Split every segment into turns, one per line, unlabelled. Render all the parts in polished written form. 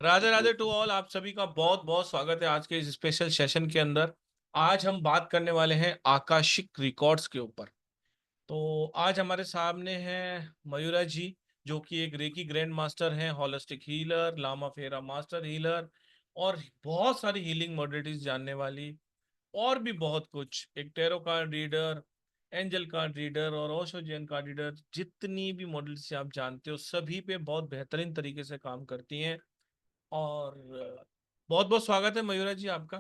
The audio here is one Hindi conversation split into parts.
Radhe Radhe to all. आप सभी का बहुत बहुत स्वागत है आज के इस स्पेशल सेशन के अंदर। आज हम बात करने वाले हैं आकाशिक रिकॉर्ड्स के ऊपर। तो आज हमारे सामने हैं मयूरा जी, जो कि एक रेकी ग्रैंड मास्टर हैं, होलिस्टिक हीलर, लामा फेरा मास्टर हीलर और बहुत सारी हीलिंग मॉडलिटीज जानने वाली, और भी बहुत कुछ, एक tarot card reader, angel card reader और ओशो जैन कार्ड रीडर। जितनी भी मॉडल से आप जानते हो सभी पे बहुत बेहतरीन तरीके से काम करती हैं। और बहुत बहुत स्वागत है मयूरा जी आपका।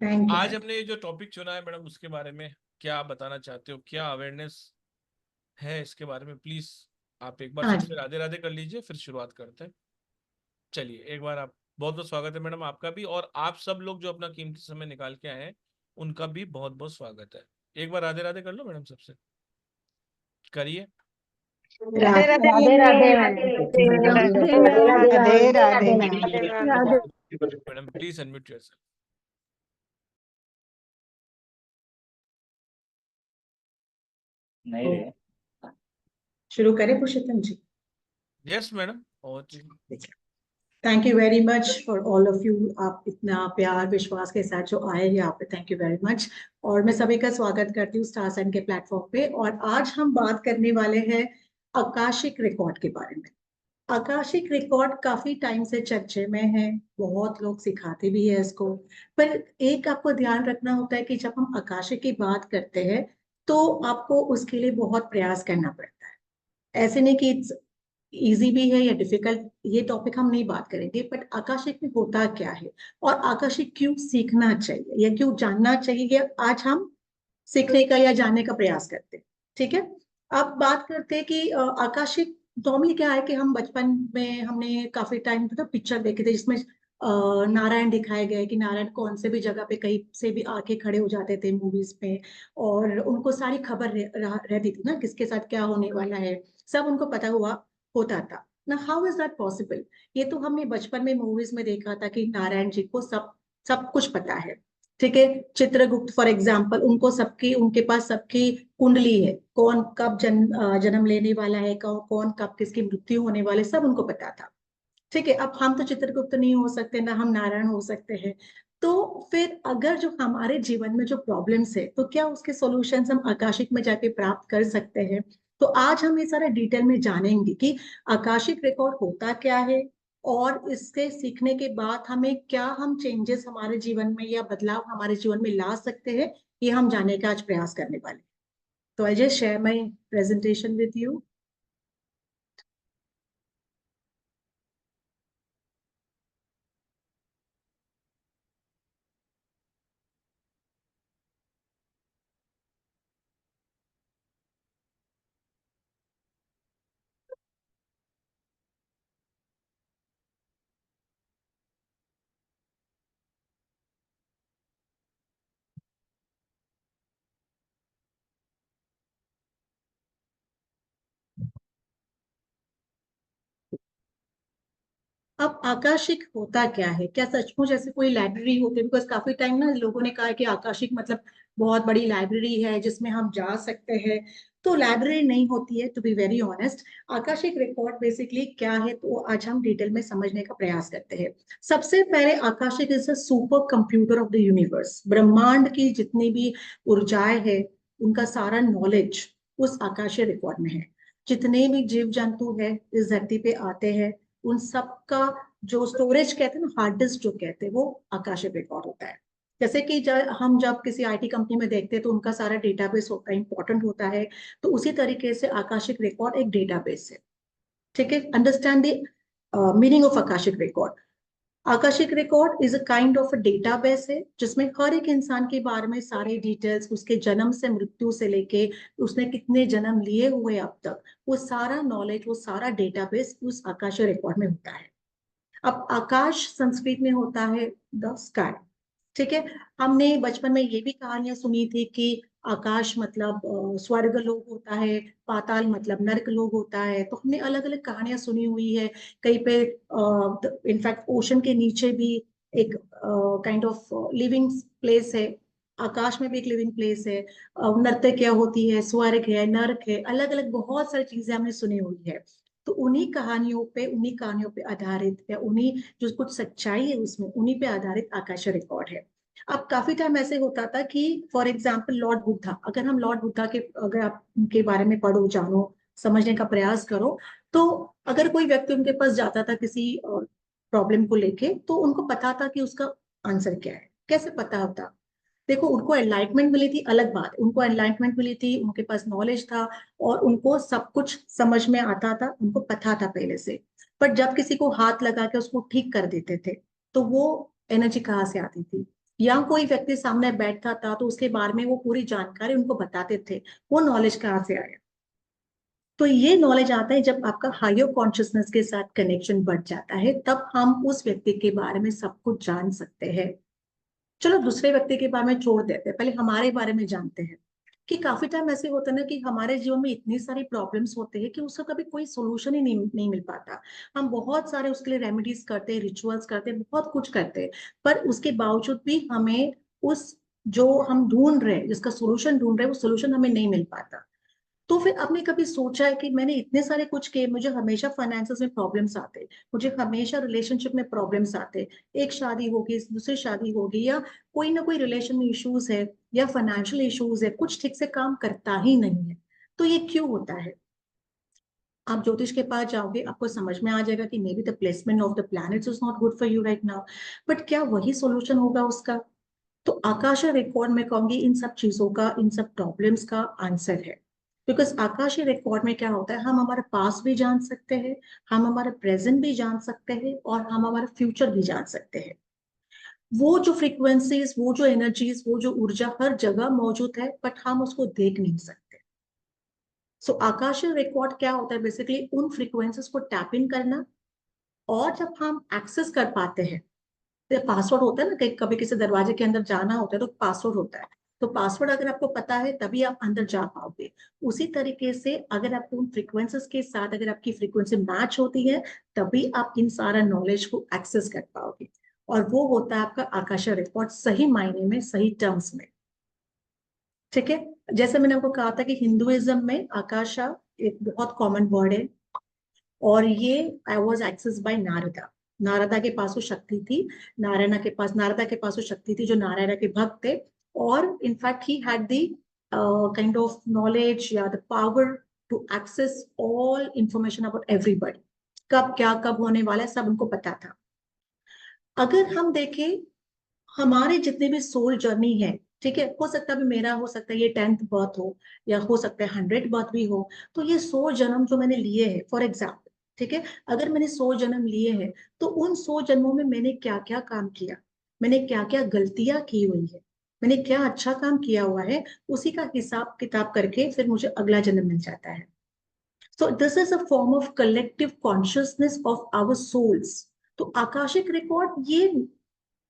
थैंक यू
आज
मैम।
हमने ये जो टॉपिक चुना है मैडम, उसके बारे में क्या आप बताना चाहते हो? क्या अवेयरनेस है इसके बारे में? प्लीज आप एक बार
हाँ
सबसे
जी।
राधे राधे कर लीजिए, फिर शुरुआत करते हैं। चलिए एक बार आप, बहुत बहुत स्वागत है मैडम आपका भी, और आप सब लोग जो अपना कीमती समय निकाल के आए हैं उनका भी बहुत बहुत स्वागत है। एक बार राधे राधे कर लो मैडम, सबसे करिए।
Radhe Radhe
Radhe Radhe ma'am.
Radhe Radhe ma'am.
Madam please unmute yourself.
नहीं रे।
शुरू करें पुरुषोत्तम जी?
Yes madam. और जी,
thank you very much for all of you. आप इतना प्यार विश्वास के साथ जो आए हैं यहाँ पे, थैंक यू वेरी मच। और मैं सभी का स्वागत करती हूँ स्टार सन के प्लेटफॉर्म पे। और आज हम बात करने वाले हैं आकाशिक रिकॉर्ड के बारे में। आकाशिक रिकॉर्ड काफी टाइम से चर्चे में है, बहुत लोग सिखाते भी है इसको। पर एक आपको ध्यान रखना होता है कि जब हम आकाशिक की बात करते हैं तो आपको उसके लिए बहुत प्रयास करना पड़ता है। ऐसे नहीं कि इजी भी है या डिफिकल्ट, ये टॉपिक हम नहीं बात करेंगे। बट आकाशिक में होता क्या है और आकाशिक क्यों सीखना चाहिए या क्यों जानना चाहिए, ये आज हम सीखने का या जानने का प्रयास करते हैं। ठीक है। अब बात करते हैं कि आकाशिक नॉर्मली क्या है कि हम बचपन में हमने काफी टाइम तो पिक्चर देखे थे जिसमें नारायण दिखाए गए कि नारायण कौन से भी जगह पे कहीं से भी आके खड़े हो जाते थे मूवीज में। और उनको सारी खबर रहती थी ना, किसके साथ क्या होने वाला है, सब उनको पता हुआ होता था ना। How is that possible? ये तो हमने बचपन में मूवीज में देखा था कि नारायण जी को सब सब कुछ पता है। ठीक है। चित्रगुप्त फॉर एग्जाम्पल, उनको सबकी, उनके पास सबकी कुंडली है, कौन कब जन्म लेने वाला है, कौन कब किसकी मृत्यु होने वाले, सब उनको पता था। ठीक है। अब हम तो चित्रगुप्त नहीं हो सकते, ना हम नारायण हो सकते हैं। तो फिर अगर जो हमारे जीवन में जो प्रॉब्लम्स है तो क्या उसके सॉल्यूशंस हम आकाशिक में जाके प्राप्त कर सकते हैं? तो आज हम ये सारा डिटेल में जानेंगे कि आकाशिक रिकॉर्ड होता क्या है और इससे सीखने के बाद हमें क्या, हम चेंजेस हमारे जीवन में या बदलाव हमारे जीवन में ला सकते हैं, ये हम जानने का आज प्रयास करने वाले हैं। तो I just share my presentation with you. अब आकाशिक होता क्या है? क्या सचमुच ऐसे कोई लाइब्रेरी होती है? बिकॉज काफी टाइम ना लोगों ने कहा है कि आकाशिक मतलब बहुत बड़ी लाइब्रेरी है जिसमें हम जा सकते हैं। तो लाइब्रेरी नहीं होती है, to be very honest. Akashic record basically क्या है, तो आज हम डिटेल में समझने का प्रयास करते हैं। सबसे पहले Akashic is a super computer of the universe. ब्रह्मांड की जितनी भी ऊर्जाएं है, उनका सारा नॉलेज उस आकाशीय रिकॉर्ड में है। जितने भी जीव जंतु है इस धरती पे आते हैं, उन सब का जो स्टोरेज कहते हैं ना, हार्ड डिस्क जो कहते हैं, वो आकाशीय रिकॉर्ड होता है। जैसे कि हम जब किसी आईटी कंपनी में देखते हैं तो उनका सारा डेटाबेस होता है, इंपॉर्टेंट होता है। तो उसी तरीके से आकाशिक रिकॉर्ड एक डेटाबेस है। ठीक है। Understand the meaning of Akashic record. Akashic record is a kind of database है जिसमें हर एक इंसान के बारे में सारे डिटेल्स, उसके जन्म से मृत्यु से लेके उसने कितने जन्म लिए हुए अब तक, वो सारा नॉलेज, वो सारा डेटाबेस उस आकाशीय रिकॉर्ड में होता है। अब आकाश संस्कृत में होता है द स्काई। ठीक है। हमने बचपन में ये भी कहानियां सुनी थी कि आकाश मतलब स्वर्ग लोक होता है, पाताल मतलब नरक लोक होता है। तो हमने अलग अलग कहानियां सुनी हुई है। कहीं पे इनफैक्ट ओशन के नीचे भी एक काइंड ऑफ लिविंग प्लेस है। आकाश में भी एक लिविंग प्लेस है। नर्तक क्या होती है, स्वर्ग है, नरक है, अलग अलग बहुत सारी चीजें हमने सुनी हुई है। तो उन्हीं कहानियों पे आधारित या उन्हीं जो कुछ सच्चाई है उसमें उन्हीं पे आधारित आकाशीय रिकॉर्ड है। अब काफी टाइम ऐसे होता था कि फॉर एग्जाम्पल लॉर्ड बुद्धा, अगर हम लॉर्ड बुद्धा के अगर आप उनके बारे में पढ़ो, जानो, समझने का प्रयास करो, तो अगर कोई व्यक्ति उनके पास जाता था किसी प्रॉब्लम को लेके, तो उनको पता था कि उसका आंसर क्या है। कैसे पता होता? देखो, उनको एनलाइटमेंट मिली थी, अलग बात है, उनको एनलाइटमेंट मिली थी, उनके पास नॉलेज था और उनको सब कुछ समझ में आता था, उनको पता था पहले से। पर जब किसी को हाथ लगा के उसको ठीक कर देते थे, तो वो एनर्जी कहाँ से आती थी? या कोई व्यक्ति सामने बैठता था तो उसके बारे में वो पूरी जानकारी उनको बताते थे, वो नॉलेज कहाँ से आया? तो ये नॉलेज आता है जब आपका हायर कॉन्शियसनेस के साथ कनेक्शन बढ़ जाता है, तब हम उस व्यक्ति के बारे में सब कुछ जान सकते हैं। चलो दूसरे व्यक्ति के बारे में छोड़ देते हैं, पहले हमारे बारे में जानते हैं। कि काफी टाइम ऐसे होता है ना कि हमारे जीवन में इतनी सारी प्रॉब्लम्स होते हैं कि उसका कभी कोई सोल्यूशन ही नहीं मिल पाता। हम बहुत सारे उसके लिए रेमेडीज करते हैं, रिचुअल्स करते हैं, बहुत कुछ करते हैं, पर उसके बावजूद भी हमें उस जो हम ढूंढ रहे हैं, जिसका सोल्यूशन ढूंढ रहे हैं, वो सोल्यूशन हमें नहीं मिल पाता। तो फिर आपने कभी सोचा है कि मैंने इतने सारे कुछ किए, मुझे हमेशा फाइनेंसेस में प्रॉब्लम्स आते, मुझे हमेशा रिलेशनशिप में प्रॉब्लम्स आते, एक शादी होगी, दूसरी शादी होगी, या कोई ना कोई रिलेशन में इश्यूज है, या फाइनेंशियल इश्यूज है, कुछ ठीक से काम करता ही नहीं है। तो ये क्यों होता है? आप ज्योतिष के पास जाओगे, आपको समझ में आ जाएगा कि may be the placement of the planets is not good for you right now. But क्या वही सॉल्यूशन होगा उसका? तो आकाशीय रिकॉर्ड में कहूंगी इन सब चीजों का, इन सब प्रॉब्लम्स का आंसर है। बिकॉज आकाशीय रिकॉर्ड में क्या होता है, हम हमारा पास्ट भी जान सकते हैं, हम हमारा प्रेजेंट भी जान सकते हैं, और हम हमारा फ्यूचर भी जान सकते हैं। वो जो फ्रीक्वेंसीज, वो जो एनर्जीज, वो जो ऊर्जा हर जगह मौजूद है, बट हम उसको देख नहीं सकते। सो आकाशीय रिकॉर्ड क्या होता है? बेसिकली उन फ्रीक्वेंसीज को टैप इन करना, और जब हम एक्सेस कर पाते हैं, पासवर्ड होता है ना, कहीं कभी किसी दरवाजे के अंदर जाना होता है तो पासवर्ड होता है। तो पासवर्ड अगर आपको पता है तभी आप अंदर जा पाओगे। उसी तरीके से अगर आपको उन फ्रीक्वेंसीज के साथ, अगर आपकी फ्रीक्वेंसी मैच होती है, तभी आप इन सारा नॉलेज को एक्सेस कर पाओगे। और वो होता है आपका आकाशीय रिकॉर्ड, सही मायने में, सही टर्म्स में। ठीक है। जैसे मैंने आपको कहा था कि हिंदुइज्म में आकाशा एक बहुत कॉमन वर्ड है, और ये I was access by Narada. Narada के पास वो शक्ति थी, नारदा के पास वो शक्ति थी, जो नारायण के भक्त थे। और in fact he had the kind of knowledge या the power to access all information about everybody. कब क्या कब होने वाला है, सब उनको पता था। अगर हम देखें, हमारे जितने भी सोल जर्नी है, ठीक है, हो सकता है अभी मेरा, हो सकता है ये 10th बर्थ हो, या हो सकता है 100 बर्थ भी हो। तो ये 100 जन्म जो मैंने लिए हैं, फॉर एग्जाम्पल, ठीक है, अगर मैंने 100 जन्म लिए हैं, तो उन 100 जन्मों में मैंने क्या क्या काम किया, मैंने क्या क्या गलतियां की हुई है, मैंने क्या अच्छा काम किया हुआ है, उसी का हिसाब किताब करके फिर मुझे अगला जन्म मिल जाता है। So this is a form of collective consciousness of our souls. तो आकाशिक रिकॉर्ड ये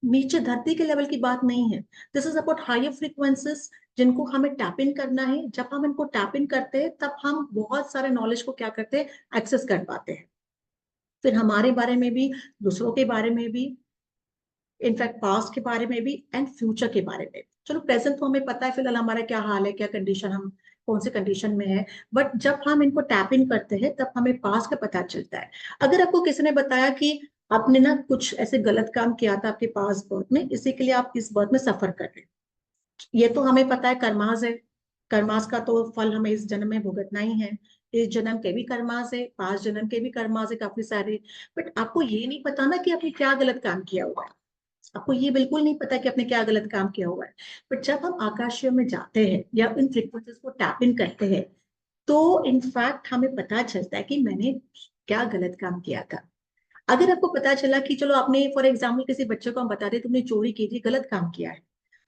नीचे धरती के लेवल की बात नहीं है। This is about higher frequencies, जिनको हमें टैप इन करना है। जब हम इनको टैप इन करते हैं, तब हम बहुत सारे नॉलेज को क्या करते हैं, एक्सेस कर पाते हैं। फिर हमारे बारे में भी, दूसरों के बारे में भी, इनफैक्ट पास्ट के बारे में भी, एंड फ्यूचर के बारे में। चलो प्रेजेंट तो हमें पता है फिलहाल हमारा क्या हाल है, क्या कंडीशन, हम कौन से कंडीशन में है। बट जब हम इनको टैप इन करते हैं, तब हमें पास्ट का पता चलता है। अगर आपको किसी ने बताया कि आपने ना कुछ ऐसे गलत काम किया था आपके पास्ट बर्थ में, इसी के लिए आप इस बर्थ में सफर कर रहे हैं, ये तो हमें पता है, कर्मास है। कर्मास का तो फल हमें इस जन्म में भुगतना ही है। इस जन्म के भी कर्मास है, पांच जन्म के भी कर्मास है, काफी सारे। बट आपको ये नहीं पता ना कि आपने क्या गलत काम किया हुआ है। आपको ये बिल्कुल नहीं पता कि आपने क्या गलत काम किया हुआ है। बट जब हम आकाशीय में जाते हैं या इन फ्रीक्वेंसीज को टैप इन करते हैं, तो इनफैक्ट हमें पता चलता है कि मैंने क्या गलत काम किया था। अगर आपको पता चला कि चलो आपने फॉर एग्जाम्पल किसी बच्चे को हम बता दें तुमने चोरी की थी, गलत काम किया है,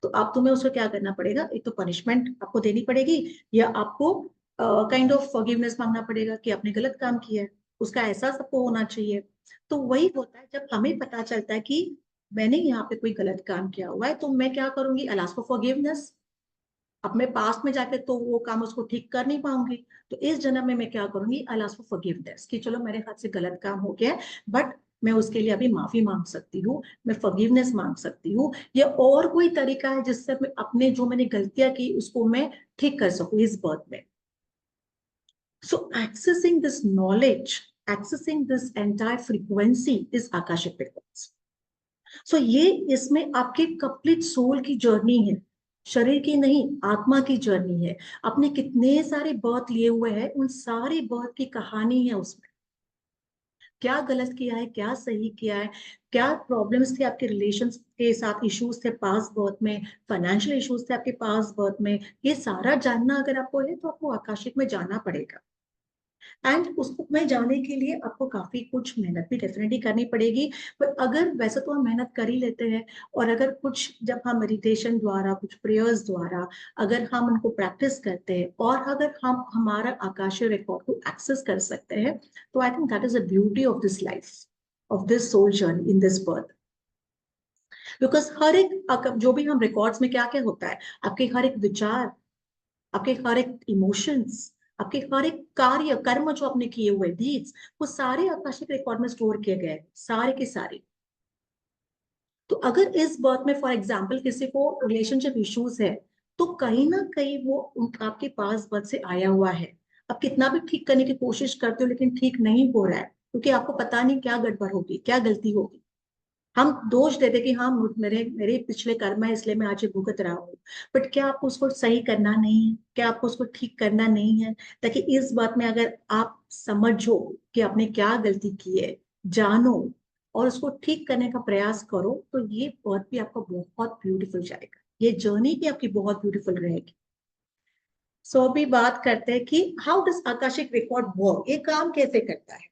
तो अब तुम्हें उसको क्या करना पड़ेगा, एक तो पनिशमेंट आपको देनी पड़ेगी, या आपको काइंड ऑफ फॉरगिवनेस मांगना पड़ेगा कि आपने गलत काम किया है। उसका एहसास आपको होना चाहिए। तो वही होता है जब हमें पता चलता है कि मैंने यहाँ पे कोई गलत काम किया हुआ है, तो मैं क्या करूंगी, आई आस्क फॉर फॉरगिवनेस। अब मैं पास्ट में जाके तो वो काम उसको ठीक कर नहीं पाऊंगी। तो इस जन्म में मैं क्या करूंगी, आई आस्क फॉर फॉरगिवनेस, कि चलो मेरे हाथ से गलत काम हो गया है, बट मैं उसके लिए अभी माफी मांग सकती हूँ, मैं फॉरगिवनेस मांग सकती हूँ, या और कोई तरीका है जिससे मैं अपने जो मैंने गलतियां की उसको मैं ठीक कर सकूं इस बर्थ में। So accessing this knowledge, accessing this entire frequency is Akashic records. So ये इसमें आपके कंप्लीट सोल की जर्नी है, शरीर की नहीं, आत्मा की जर्नी है। आपने कितने सारे बर्थ लिए हुए हैं, उन सारे बर्थ की कहानी है उसमें। क्या गलत किया है, क्या सही किया है, क्या प्रॉब्लम्स थे आपके रिलेशंस के साथ, इश्यूज थे पास्ट बर्थ में, फाइनेंशियल इश्यूज थे आपके पास्ट बर्थ में, ये सारा जानना अगर आपको है तो आपको आकाशिक में जाना पड़ेगा। एंड उसको में जाने के लिए आपको काफी कुछ मेहनत भी डेफिनेटली करनी पड़ेगी। पर अगर वैसे तो हम मेहनत कर ही लेते हैं, और अगर कुछ जब हम मेडिटेशन द्वारा, कुछ प्रेयर्स द्वारा अगर हम उनको प्रैक्टिस करते हैं, और अगर हम हमारा आकाशीय रिकॉर्ड को एक्सेस कर सकते हैं, तो I think that is the beauty of this life, of this soul journey in this birth. Because हर एक जो भी हम रिकॉर्ड्स में क्या क्या होता है, आपके हर एक विचार, आपके हर एक इमोशंस, आपके हर एक कार्य कर्म जो आपने किए हुए डीड्स, वो सारे आकाशिक रिकॉर्ड में स्टोर किए गए, सारे के सारे। तो अगर इस बर्थ में फॉर एग्जाम्पल किसी को रिलेशनशिप इश्यूज है, तो कहीं ना कहीं वो आपके पास बर्थ से आया हुआ है। आप कितना भी ठीक करने की कोशिश करते हो, लेकिन ठीक नहीं हो रहा है, क्योंकि आपको पता नहीं क्या गड़बड़ होगी, क्या गलती होगी। हम दोष देते कि हाँ मेरे मेरे पिछले कर्म है, इसलिए मैं आज ये भुगत रहा हूँ। बट क्या आपको उसको सही करना नहीं है, क्या आपको उसको ठीक करना नहीं है, ताकि इस बात में अगर आप समझो कि आपने क्या गलती की है, जानो और उसको ठीक करने का प्रयास करो, तो ये बहुत भी आपका बहुत ब्यूटीफुल जाएगा, ये जर्नी भी आपकी बहुत ब्यूटीफुल रहेगी। सो अभी बात करते हैं कि how does Akashic record work, ये काम कैसे करता है।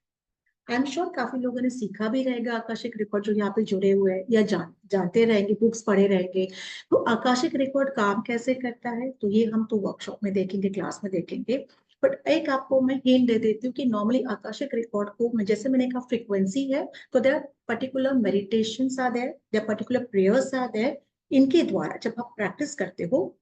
आई एम श्योर काफी लोगों ने सीखा भी रहेगा आकाशिक रिकॉर्ड, जो यहाँ पे जुड़े हुए हैं या जानते रहेंगे, बुक्स पढ़े रहेंगे। तो आकाशिक रिकॉर्ड काम कैसे करता है, तो ये हम तो वर्कशॉप में देखेंगे, क्लास में देखेंगे। बट एक आपको मैं हिंट दे देती हूँ कि नॉर्मली आकाशिक रिकॉर्ड को जैसे मैंने कहा फ्रीक्वेंसी है, तो there particular meditation are there, there particular prayers are there. इनके द्वारा जब आप प्रैक्टिस करते हो,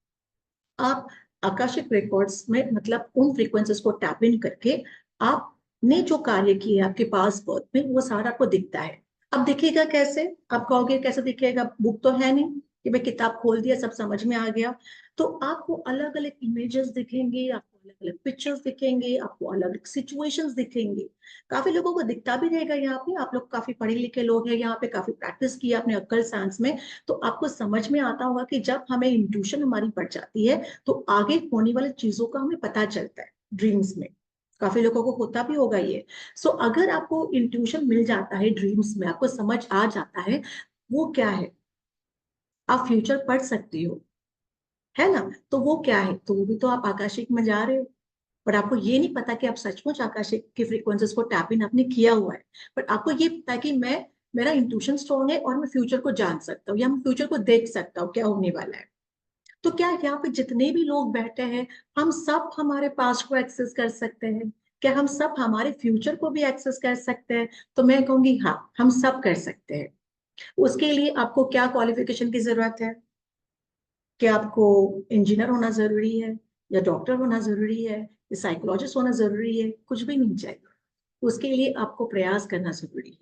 आप आकाशिक रिकॉर्ड्स में मतलब उन फ्रीक्वेंसीज को टैप इन करके आपने जो कार्य किए आपके पास बर्थ में, वो सारा आपको दिखता है। अब दिखेगा कैसे, आप कहोगे कैसे दिखेगा, बुक तो है नहीं कि मैं किताब खोल दिया सब समझ में आ गया। तो आपको अलग अलग इमेजेस दिखेंगे, आपको अलग अलग पिक्चर्स दिखेंगे, आपको अलग अलग सिचुएशंस दिखेंगे। काफी लोगों को दिखता भी रहेगा। यहाँ पे आप लोग काफी पढ़े लिखे लोग हैं, यहाँ पे काफी प्रैक्टिस किया अपने अक्कल साइंस में, तो आपको समझ में आता होगा कि जब हमें इंट्यूशन हमारी बढ़ जाती है, तो आगे होने वाली चीजों का हमें पता चलता है ड्रीम्स में। काफी लोगों को होता भी होगा ये। सो अगर आपको इंट्यूशन मिल जाता है ड्रीम्स में, आपको समझ आ जाता है वो क्या है, आप फ्यूचर पढ़ सकते हो, है ना। तो वो क्या है, तो वो भी तो आप आकाशिक में जा रहे हो। पर आपको ये नहीं पता कि आप सचमुच आकाशिक की फ्रीक्वेंसीज को टैप इन आपने किया हुआ है। पर आपको ये पता है कि मैं, मेरा इंट्यूशन स्ट्रॉन्ग है और मैं फ्यूचर को जान सकता हूँ, या मैं फ्यूचर को देख सकता हूँ क्या होने वाला है। तो क्या यहाँ पे जितने भी लोग बैठे हैं, हम सब हमारे पास्ट को एक्सेस कर सकते हैं, क्या हम सब हमारे फ्यूचर को भी एक्सेस कर सकते हैं। तो मैं कहूंगी हाँ, हम सब कर सकते हैं। उसके लिए आपको क्या क्वालिफिकेशन की जरूरत है, कि आपको इंजीनियर होना जरूरी है, या डॉक्टर होना जरूरी है, या साइकोलॉजिस्ट होना जरूरी है, कुछ भी नहीं चाहिए। उसके लिए आपको प्रयास करना जरूरी है,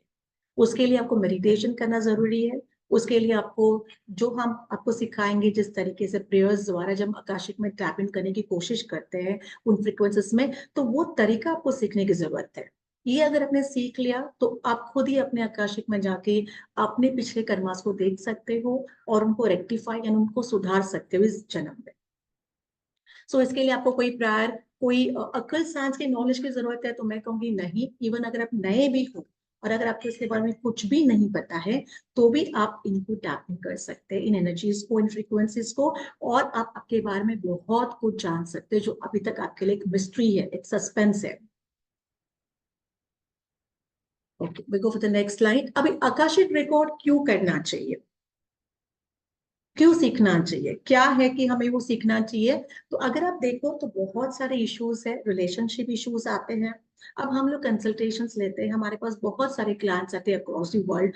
उसके लिए आपको मेडिटेशन करना जरूरी है। उसके लिए आपको, जो हम आपको सिखाएंगे जिस तरीके से प्रेयर्स द्वारा जब आकाशिक में टैप इन करने की कोशिश करते हैं उन फ्रीक्वेंसीज में, तो वो तरीका आपको सीखने की जरूरत है। ये अगर आपने सीख लिया, तो आप खुद ही अपने आकाशिक में जाके अपने पिछले कर्मास को देख सकते हो, और उनको रेक्टिफाई यानी उनको सुधार सकते हो इस जन्म में। सो इसके लिए आपको कोई प्रायर, कोई अक्ल साइंस की नॉलेज की जरूरत है, तो मैं कहूंगी नहीं। इवन अगर आप नए भी हो, और अगर आपको इसके बारे में कुछ भी नहीं पता है, तो भी आप इनको टैपिंग कर सकते हैं, इन एनर्जीज को, इन फ्रीक्वेंसीज को। और आप आपके बारे में बहुत कुछ जान सकते हैं जो अभी तक आपके लिए एक मिस्ट्री है, एक सस्पेंस है। Okay, we go for the next slide. अभी आकाशिक रिकॉर्ड क्यों करना चाहिए, क्यों सीखना चाहिए, क्या है कि हमें वो सीखना चाहिए। तो अगर आप देखो तो बहुत सारे इश्यूज है, रिलेशनशिप इश्यूज आते हैं। अब हम लोग कंसल्टेशंस लेते हैं, हमारे पास बहुत सारे क्लाइंट्स आते हैं अक्रॉस द वर्ल्ड,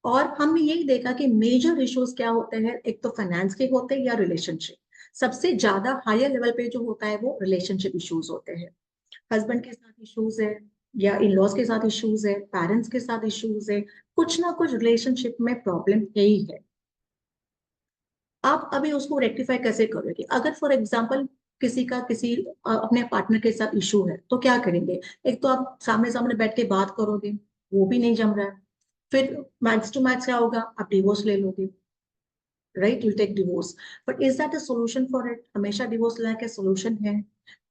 और हमने यही देखा कि मेजर इश्यूज क्या होते हैं, एक तो फाइनेंस के होते हैं या रिलेशनशिप। सबसे ज्यादा हायर लेवल पे जो होता है वो रिलेशनशिप इश्यूज होते हैं। हस्बैंड के साथ इश्यूज है, या इन लॉज के साथ इश्यूज है, पेरेंट्स के साथ इश्यूज है, कुछ ना कुछ रिलेशनशिप में प्रॉब्लम यही है। आप अभी उसको रेक्टिफाई कैसे करोगे, अगर फॉर एग्जाम्पल किसी का किसी अपने पार्टनर के साथ इशू है तो क्या करेंगे? एक तो आप सामने सामने बैठ के बात करोगे, वो भी नहीं जम रहा है। फिर मैक्स टू मैक्स क्या होगा, आप डिवोर्स ले लोगे, right? You take divorce. But is that a solution for it? हमेशा डिवोर्स लेना क्या सोल्यूशन है?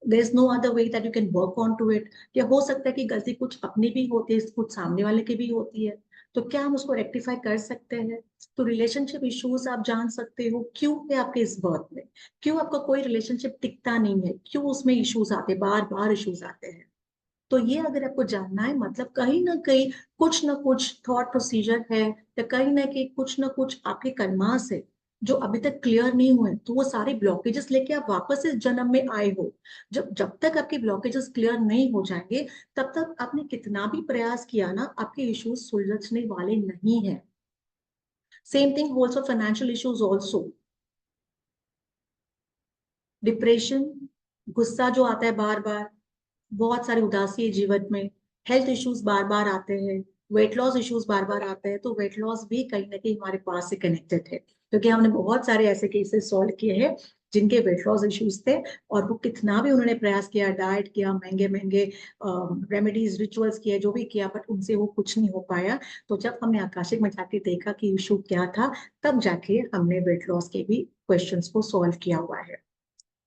There is no other way that you can work on to it. या हो सकता है कि गलती कुछ अपनी भी होती है, कुछ सामने वाले की भी होती है, तो क्या हम उसको रेक्टिफाई कर सकते हैं? तो रिलेशनशिप इश्यूज आप जान सकते हो क्यों है आपके इस बर्थ में, क्यों आपका कोई रिलेशनशिप टिकता नहीं है, क्यों उसमें इश्यूज आते, बार बार इश्यूज आते हैं। तो ये अगर आपको जानना है, मतलब कहीं ना कहीं कुछ ना कुछ थॉट प्रोसीजर है, या कहीं ना कहीं कुछ ना कुछ आपके कर्मास है जो अभी तक क्लियर नहीं हुए, तो वो सारे ब्लॉकेजेस लेके आप वापस इस जन्म में आए हो। जब जब तक आपके ब्लॉकेजेस क्लियर नहीं हो जाएंगे, तब तक आपने कितना भी प्रयास किया ना, आपके इश्यूज सुलझने वाले नहीं है। Same thing holes for financial issues also. Depression, गुस्सा जो आता है बार बार, बहुत सारी उदासी है जीवन में, हेल्थ इश्यूज बार बार आते हैं, वेट लॉस इश्यूज बार बार आते हैं। तो वेट लॉस भी कहीं ना कहीं हमारे पास से कनेक्टेड है, क्योंकि हमने बहुत सारे ऐसे केसेस सॉल्व किए हैं जिनके वेट लॉस इश्यूज थे, और वो कितना भी उन्होंने प्रयास किया, डाइट किया, महंगे महंगे रेमेडीज रिचुअल्स किए, जो भी किया, बट उनसे वो कुछ नहीं हो पाया। तो जब हमने आकाशिक में जाके देखा कि इशू क्या था, तब जाके हमने वेट लॉस के भी क्वेश्चंस को सॉल्व किया हुआ है,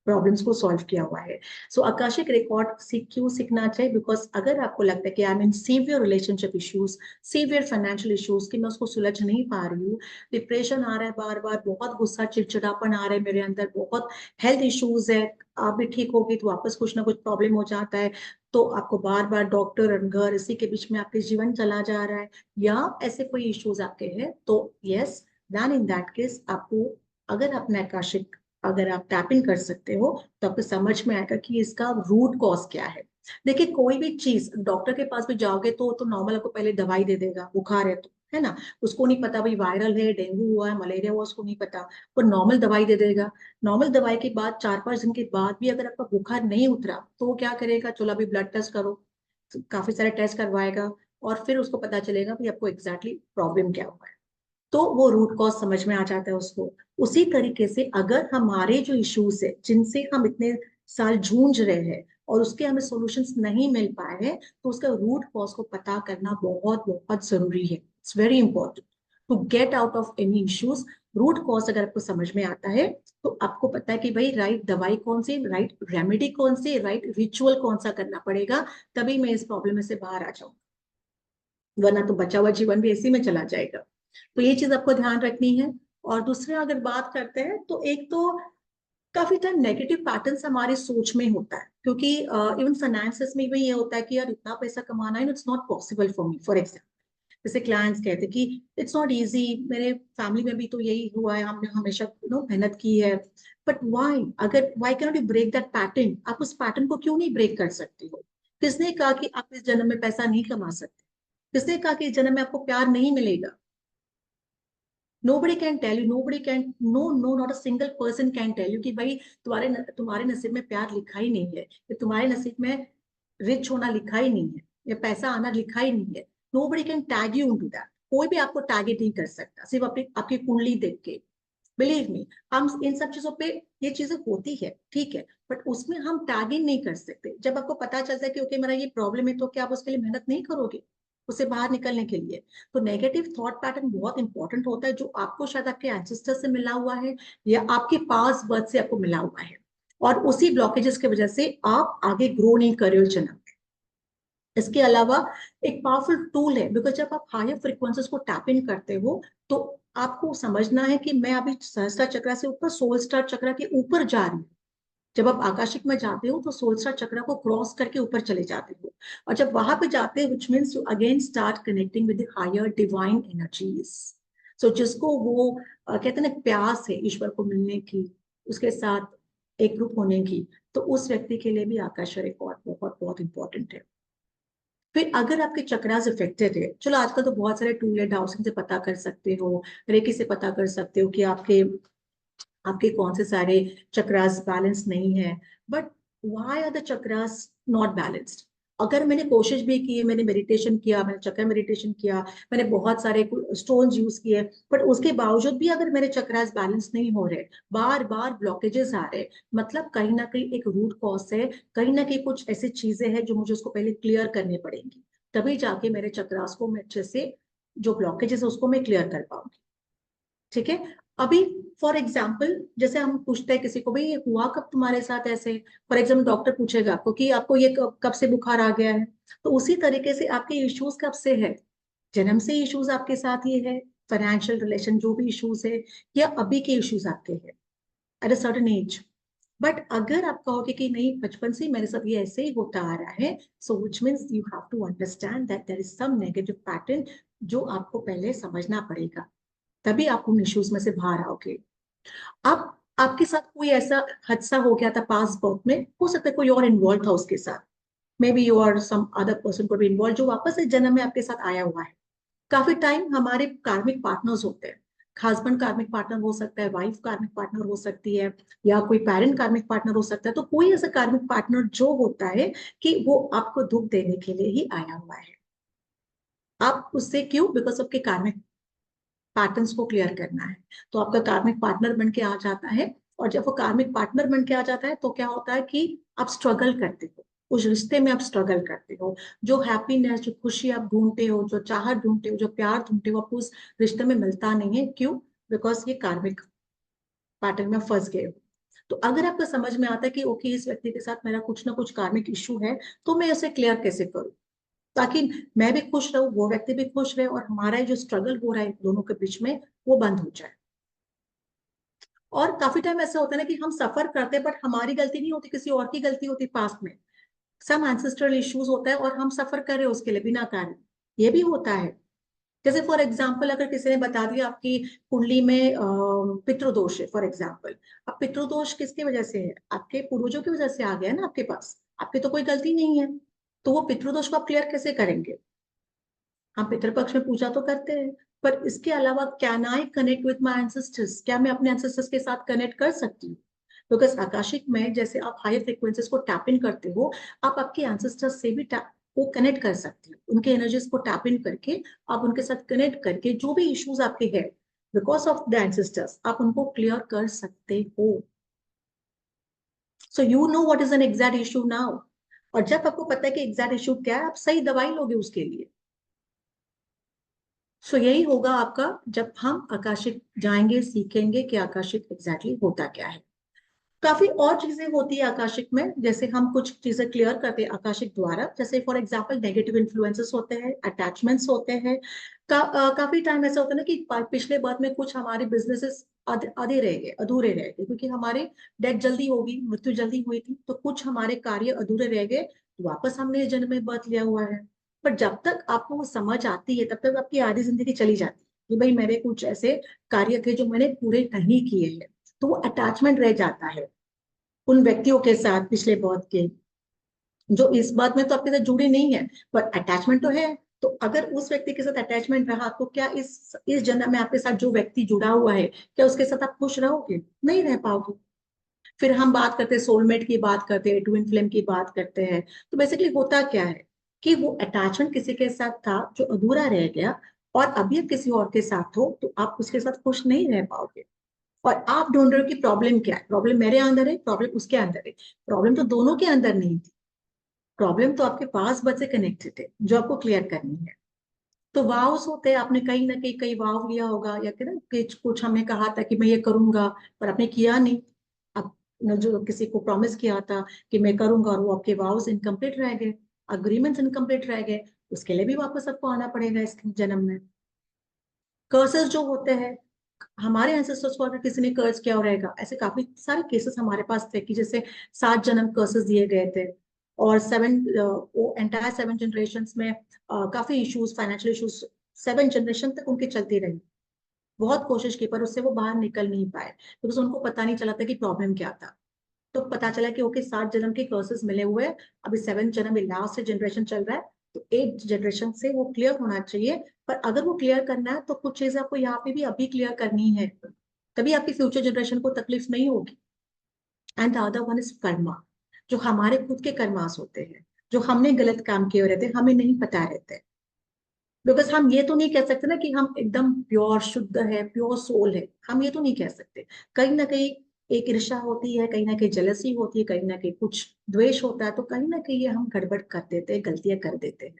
प्रॉब्लम्स को सॉल्व किया हुआ है। सो आकाशिक रिकॉर्ड क्यों सीखना चाहिए? बिकॉज अगर आपको लगता है कि I am in severe relationship issues, severe financial issues, कि मैं उसको सुलझ नहीं पा रही हूँ, डिप्रेशन आ रहा है बार बार, बहुत गुस्सा चिड़चिड़ापन आ रहा है मेरे अंदर, बहुत हेल्थ इश्यूज है, आप भी ठीक होगी तो वापस कुछ ना कुछ प्रॉब्लम हो जाता है, तो आपको बार बार डॉक्टर और घर, इसी के बीच में आपके जीवन चला जा रहा है, या ऐसे कोई इश्यूज आपके हैं, तो yes, then in that case आपको, अगर अपने आकाशिक, अगर आप टैपिंग कर सकते हो, तो आपको समझ में आएगा कि इसका रूट कॉज क्या है। देखिए, कोई भी चीज डॉक्टर के पास भी जाओगे तो नॉर्मल आपको पहले दवाई दे देगा, बुखार है तो, है ना? उसको नहीं पता भाई वायरल है, डेंगू हुआ है, मलेरिया हुआ, उसको नहीं पता, वो नॉर्मल दवाई दे देगा। नॉर्मल दवाई के बाद 4-5 दिन के बाद भी अगर आपका बुखार नहीं उतरा, तो वो क्या करेगा, चलो अभी ब्लड टेस्ट करो, तो काफी सारे टेस्ट करवाएगा, और फिर उसको पता चलेगा कि आपको एग्जैक्टली प्रॉब्लम क्या हुआ है, तो वो रूट कॉज समझ में आ जाता है उसको। उसी तरीके से अगर हमारे जो इश्यूज है, जिनसे हम इतने साल जूझ रहे हैं, और उसके हमें सॉल्यूशंस नहीं मिल पाए हैं, तो उसका रूट कॉज को पता करना बहुत बहुत जरूरी है। It's very important to get out of any issues. Root cause अगर आपको समझ में आता है, तो आपको पता है कि भाई राइट दवाई कौन सी, राइट रेमेडी कौन सी, राइट रिचुअल कौन सा करना पड़ेगा, तभी मैं इस प्रॉब्लम में से बाहर आ जाऊँ, वरना तो बचा हुआ जीवन भी इसी में चला जाएगा। तो ये चीज आपको ध्यान रखनी है। और दूसरे अगर बात करते हैं, तो एक तो काफी टाइम नेगेटिव पैटर्न्स हमारी सोच में होता है, क्योंकि इवन फाइनेंसेस में भी ये होता है कि यार इतना पैसा कमाना है, it's not possible for me, for example. जैसे क्लाइंट्स कहते हैं कि इट्स नॉट इजी, मेरे फैमिली में भी तो यही हुआ है, हमने हमेशा मेहनत की है। बट वाई, अगर why can not you break that pattern? आप उस पैटर्न को क्यों नहीं ब्रेक कर सकते हो? किसने कहा कि आप इस जन्म में पैसा नहीं कमा सकते? किसने कहा कि इस जन्म में आपको प्यार नहीं मिलेगा? nobody can tell you, nobody can, no no, not a single person can tell you कि भाई तुम्हारे नसीब में प्यार लिखा ही नहीं है, या तुम्हारे नसीब में रिच होना लिखा ही नहीं है, या पैसा आना लिखा ही नहीं है। nobody can tag you into that। कोई भी आपको टारगेट नहीं कर सकता सिर्फ अपनी आपकी कुंडली देख के। बिलीव मी, हम इन सब चीजों पे, ये चीजें होती है ठीक है, बट उसमें हम टैगिंग नहीं कर सकते। जब आपको पता चलता है कि ओके मेरा ये प्रॉब्लम है, तो क्या आप उसके लिए मेहनत नहीं करोगे उससे बाहर निकलने के लिए? तो नेगेटिव थॉट पैटर्न बहुत इंपॉर्टेंट होता है, जो आपको शायद आपके एंसेस्टर से मिला हुआ है, या आपके पास बर्थ से आपको मिला हुआ है, और उसी ब्लॉकेजेस की वजह से आप आगे ग्रो नहीं कर रहे हो जन्म। इसके अलावा एक पावरफुल टूल है, बिकॉज जब आप हायर फ्रीक्वेंसीज को टैप इन करते हो, तो आपको समझना है कि मैं अभी सहस्त्र चक्र से ऊपर सोल स्टार चक्र के ऊपर जा रही हूँ। जब आप आकाशिक में जाते हो, तो सोल स्टार चक्र को क्रॉस करके ऊपर चले जाते हो, और जब वहां पे जाते हैं, which means you again start connecting with the higher divine energies. So जिसको वो कहते हैं ना, प्यास है ईश्वर को मिलने की, उसके साथ एक रूप होने की, तो उस व्यक्ति के लिए भी आकाश रिकॉर्ड बहुत बहुत इंपॉर्टेंट है। फिर अगर आपके चक्रास इफेक्टेड है, चलो आजकल तो बहुत सारे टूल है, डाउसिंग से पता कर सकते हो, रेकी से पता कर सकते हो कि आपके आपके कौन से सारे चक्रास बैलेंस नहीं है। But why are the chakras not balanced? अगर मैंने कोशिश भी की है, मैंने मेडिटेशन किया, मैंने चक्र मेडिटेशन किया, मैंने बहुत सारे स्टोन्स यूज किए, बट उसके बावजूद भी अगर मेरे चक्रास बैलेंस नहीं हो रहे, बार बार ब्लॉकेजेस आ रहे, मतलब कहीं ना कहीं एक रूट कॉज है, कहीं ना कहीं कुछ ऐसी चीजें हैं जो मुझे उसको पहले क्लियर करनी पड़ेंगी, तभी जाके मेरे चक्रास को मैं अच्छे से, जो ब्लॉकेजेस है उसको मैं क्लियर कर पाऊंगी। ठीक है। अभी फॉर एग्जाम्पल जैसे हम पूछते हैं किसी को, भाई ये हुआ कब तुम्हारे साथ ऐसे, फॉर एग्जाम्पल डॉक्टर पूछेगा आपको कि आपको ये कब से बुखार आ गया है, तो उसी तरीके से आपके इश्यूज कब से है, जन्म से इश्यूज आपके साथ ये है, फाइनेंशियल रिलेशन जो भी इश्यूज है, या अभी के इश्यूज आपके हैं at a certain age. But अगर आप कहोगे कि नहीं बचपन से ही मेरे साथ ये ऐसे ही होता आ रहा है, so which means you have to understand that there is some negative pattern जो आपको पहले समझना पड़ेगा, तभी आप उन इश्यूज में से बाहर आओगे। आप आपके साथ कोई ऐसा हादसा हो गया था पास बर्थ में, हो सकता है कोई और इन्वॉल्व था उसके साथ, मे बी यू और सम अदर पर्सन को भी इन्वॉल्व, जो वापस इस जन्म में आपके साथ आया हुआ है। काफी टाइम हमारे कार्मिक पार्टनर्स होते हैं, हस्बैंड कार्मिक पार्टनर हो सकता है, वाइफ कार्मिक पार्टनर हो सकती है, या कोई पेरेंट कार्मिक पार्टनर हो सकता है, तो कोई ऐसा कार्मिक पार्टनर जो होता है कि वो आपको दुख देने के लिए ही आया हुआ है। आप उससे क्यों, बिकॉज आपके कार्मिक पैटर्न्स को क्लियर करना है, तो आपका कार्मिक पार्टनर बन के आ जाता है। और जब वो कार्मिक पार्टनर बन के आ जाता है तो क्या होता है कि आप स्ट्रगल करते हो, उस रिश्ते में आप स्ट्रगल करते हो, जो हैप्पीनेस, जो खुशी आप ढूंढते हो, जो चाहत ढूंढते हो, जो प्यार ढूंढते हो, आपको उस रिश्ते में मिलता नहीं है। क्यों? बिकॉज ये कार्मिक पैटर्न में फंस गए हो। तो अगर आपको समझ में आता है कि ओके इस व्यक्ति के साथ मेरा कुछ ना कुछ कार्मिक इश्यू है, तो मैं उसे क्लियर कैसे करूं, ताकि मैं भी खुश रहूं, वो व्यक्ति भी खुश रहे, और हमारा ये जो स्ट्रगल हो रहा है दोनों के बीच में, वो बंद हो जाए। और काफी टाइम ऐसा होता है ना कि हम सफर करते हैं, बट हमारी गलती नहीं होती, किसी और की गलती होती पास्ट में, सम एंसेस्ट्रल इश्यूज होता है और हम सफर कर रहे हैं उसके लिए बिना कारण, ये भी होता है। जैसे फॉर एग्जाम्पल अगर किसी ने बता दिया आपकी कुंडली में पितृदोष है फॉर एग्जाम्पल, अब पितृदोष किसकी वजह से है, आपके पूर्वजों की वजह से आ गया ना आपके पास, आपकी तो कोई गलती नहीं है, तो वो पितृदोष को आप क्लियर कैसे करेंगे। हम पितृपक्ष में पूजा तो करते हैं, पर इसके अलावा can I connect with my ancestors, क्या मैं अपने एंसेस्टर्स के साथ कनेक्ट कर सकती हूँ। बिकॉज आकाशिक में जैसे आप हायर फ्रिक्वेंसीज को टैप इन करते हो, आप आपके एंसेस्टर्स से भी वो कनेक्ट कर सकते हो, उनके एनर्जीज को टैप इन करके आप उनके साथ कनेक्ट करके जो भी इश्यूज आपके हैं बिकॉज ऑफ द एंसेस्टर्स, आप उनको क्लियर कर सकते हो। So you know what is an exact issue now, और जब आपको पता है कि एग्जैक्ट इशू क्या है, आप सही दवाई लोगे उसके लिए। सो यही होगा आपका, जब हम आकाशिक जाएंगे, सीखेंगे कि आकाशिक एग्जैक्टली होता क्या है। काफी और चीजें होती है आकाशिक में, जैसे हम कुछ चीजें क्लियर करते हैं आकाशिक द्वारा, जैसे फॉर एग्जांपल नेगेटिव इन्फ्लुएंसेस होते हैं, अटैचमेंट्स होते हैं। काफी टाइम ऐसा होता है ना कि पिछले बार में कुछ हमारे बिजनेसेस आधे रह गए, अधूरे रह गए, क्योंकि हमारे डेथ जल्दी होगी, मृत्यु जल्दी हुई थी, तो कुछ हमारे कार्य अधूरे रह गए, तो वापस हमने इस जन्म में बर्थ लिया हुआ है। पर जब तक आपको वो समझ आती है, तब तक आपकी आधी जिंदगी चली जाती है कि भाई मेरे कुछ ऐसे कार्य थे जो मैंने पूरे नहीं किए हैं, तो वो अटैचमेंट रह जाता है उन व्यक्तियों के साथ पिछले बहुत के, जो इस बात में तो आपके साथ जुड़े नहीं है, पर अटैचमेंट तो है। तो अगर उस व्यक्ति के साथ अटैचमेंट रहा, तो क्या इस जन्म में आपके साथ जो व्यक्ति जुड़ा हुआ है, क्या उसके साथ आप खुश रहोगे? नहीं रह पाओगे। फिर हम बात करते हैं सोलमेट की, बात करते हैं ट्विन फ्लेम की, बात करते हैं, तो बेसिकली होता क्या है कि वो अटैचमेंट किसी के साथ था जो अधूरा रह गया, और अभी आप किसी और के साथ हो, तो आप उसके साथ खुश नहीं रह पाओगे। और आप ढूंढ रहे हो कि प्रॉब्लम क्या है, प्रॉब्लम मेरे अंदर है, प्रॉब्लम उसके अंदर है, प्रॉब्लम तो दोनों के अंदर नहीं थी, प्रॉब्लम तो आपके पास बच से कनेक्टेड है जो आपको क्लियर करनी है। तो वाव्स होते हैं, आपने कहीं ना कहीं कई वाव लिया होगा, या कि ना कुछ हमने कहा था कि मैं ये करूंगा, पर आपने किया नहीं। अब जो किसी को प्रॉमिस किया था कि मैं करूंगा, और वो आपके वाव्स इनकम्प्लीट रह गए, अग्रीमेंट्स इनकम्प्लीट रह गए, उसके लिए भी वापस आपको आना पड़ेगा इस जन्म में। कर्सेस जो होते हैं, हमारे एंसेस्टर्स को अगर किसी ने कर्ज किया रहेगा, ऐसे काफी सारे केसेस हमारे पास थे कि जैसे 7 जन्म कर्सेस दिए गए थे, और वो एंटायर 7 जनरेशन में काफी इश्यूज, फाइनेंशियल इश्यूज 7 जनरेशन तक उनके चलते रहे। बहुत कोशिश की पर उससे वो बाहर निकल नहीं पाए, बिकॉज उनको पता नहीं चला था कि प्रॉब्लम क्या था। तो पता चला कि ओके 7 जन्म के कर्सेस मिले हुए हैं, अभी 7 जन्म में लास्ट जनरेशन चल रहा है, तो 8 जनरेशन से वो क्लियर होना चाहिए। पर अगर वो क्लियर करना है, तो कुछ चीजें आपको यहाँ पे भी अभी क्लियर करनी है, तभी आपकी फ्यूचर जनरेशन को तकलीफ नहीं होगी। And the other one is Karma, जो हमारे खुद के कर्मास होते हैं, जो हमने गलत काम किए रहते, हमें नहीं पता रहते। बिकॉज हम ये तो नहीं कह सकते ना कि हम एकदम प्योर शुद्ध है, प्योर सोल है, हम ये तो नहीं कह सकते। कहीं ना कहीं एक ईर्ष्या होती है, कहीं ना कहीं जलसी होती है, कहीं ना कहीं कुछ द्वेष होता है, तो कहीं ना कहीं ये हम गड़बड़ कर देते हैं, गलतियां कर देते हैं।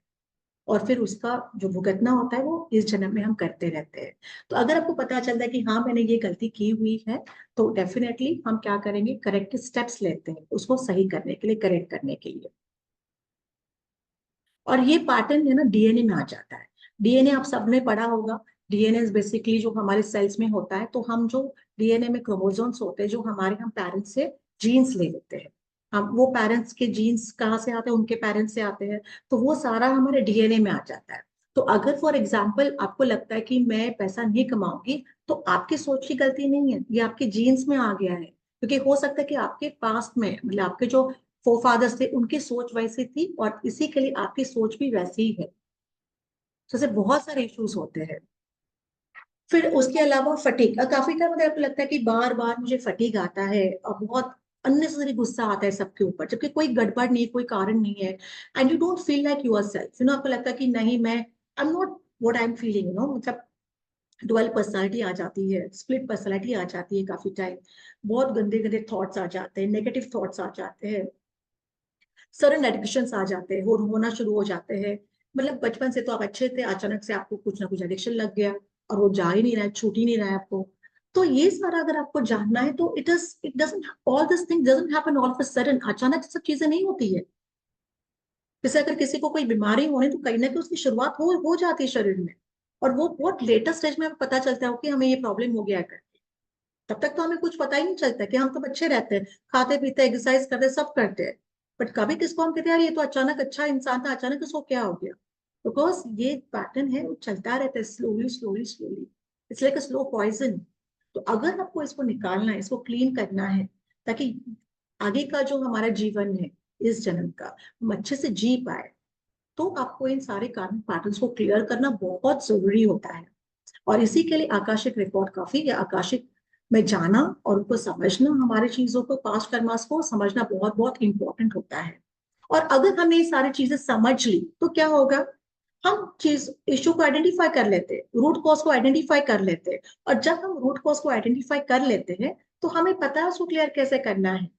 और फिर उसका जो भुगतना होता है वो इस जन्म में हम करते रहते हैं। तो अगर आपको पता चलता है कि हाँ मैंने ये गलती की हुई है, तो डेफिनेटली हम क्या करेंगे, करेक्ट स्टेप्स लेते हैं उसको सही करने के लिए, करेक्ट करने के लिए। और ये पैटर्न है ना डीएनए में आ जाता है। डीएनए आप सबने पढ़ा होगा। डीएनए बेसिकली जो हमारे सेल्स में होता है, तो हम जो डीएनए में क्रोमोसोम्स होते हैं, जो हमारे हम पेरेंट्स से जीन्स ले लेते हैं। हम वो पेरेंट्स के जीन्स कहाँ से आते हैं, उनके पेरेंट्स से आते हैं। तो वो सारा हमारे डीएनए में आ जाता है। तो अगर फॉर एग्जाम्पल आपको लगता है कि मैं पैसा नहीं कमाऊंगी, तो आपकी सोच की गलती नहीं है, ये आपके जीन्स में आ गया है। क्योंकि हो सकता है कि आपके पास्ट में, मतलब आपके जो फोरफादर्स थे, उनकी सोच वैसी थी, और इसी के लिए आपकी सोच भी वैसी ही है। तो ऐसे बहुत सारे इश्यूज होते हैं। फिर उसके अलावा फटीग, काफी टाइम अगर आपको लगता है कि बार बार मुझे फटीग आता है और बहुत अननेसेसरी गुस्सा आता है सबके ऊपर, जबकि कोई गड़बड़ नहीं, कोई कारण नहीं है, and you don't feel like your self, आपको लगता है कि नहीं, मैं I am not what I am feeling, मतलब डुअल पर्सनालिटी आ जाती है, स्प्लिट पर्सनालिटी आ जाती है काफी टाइम। बहुत गंदे गंदे थॉट्स आ जाते हैं, नेगेटिव थॉट्स आ जाते हैं, सडन एडिक्शन आ जाते हैं, होना शुरू हो जाते हैं। मतलब बचपन से तो आप अच्छे थे, अचानक से आपको कुछ ना कुछ एडिक्शन लग गया, और वो जा ही नहीं रहा है, छूट ही नहीं रहा है आपको। तो ये सारा अगर आपको जानना है, तो it doesn't, all this thing doesn't happen all of a sudden, अचानक से सब चीजें नहीं होती है। जैसे अगर किसी को कोई बीमारी होने, तो कहीं ना कहीं उसकी शुरुआत हो जाती है शरीर में, और वो बहुत लेटेस्ट स्टेज में हमें पता चलता है कि हमें ये प्रॉब्लम हो गया है। तब तक तो हमें कुछ पता ही नहीं चलता, कि हम तो अच्छे रहते हैं, खाते पीते एक्सरसाइज करते सब करते हैं। बट कभी किसको हम कहते हैं यार ये तो अचानक अच्छा इंसान था, अचानक इसको क्या हो गया। बिकॉज ये पैटर्न है, वो चलता रहता है slowly slowly slowly. It's like a slow poison. तो अगर आपको इसको निकालना है, इसको क्लीन करना है, ताकि आगे का जो हमारा जीवन है, इस जन्म का, हम अच्छे से जी पाए, तो आपको इन सारे कार्मिक पैटर्न्स को क्लियर करना बहुत जरूरी होता है। और इसी के लिए आकाशिक रिकॉर्ड काफी, या आकाशिक में जाना और उनको समझना, हमारी चीजों को, पास्ट कर्मास को समझना बहुत बहुत इंपॉर्टेंट होता है। और अगर हमने ये सारी चीजें समझ ली, तो क्या होगा, हम चीज इश्यू को आइडेंटिफाई कर लेते हैं, रूट कॉज को आइडेंटिफाई कर लेते हैं। और जब हम रूट कॉज को आइडेंटिफाई कर लेते हैं, तो हमें पता है उसको क्लियर कैसे करना है।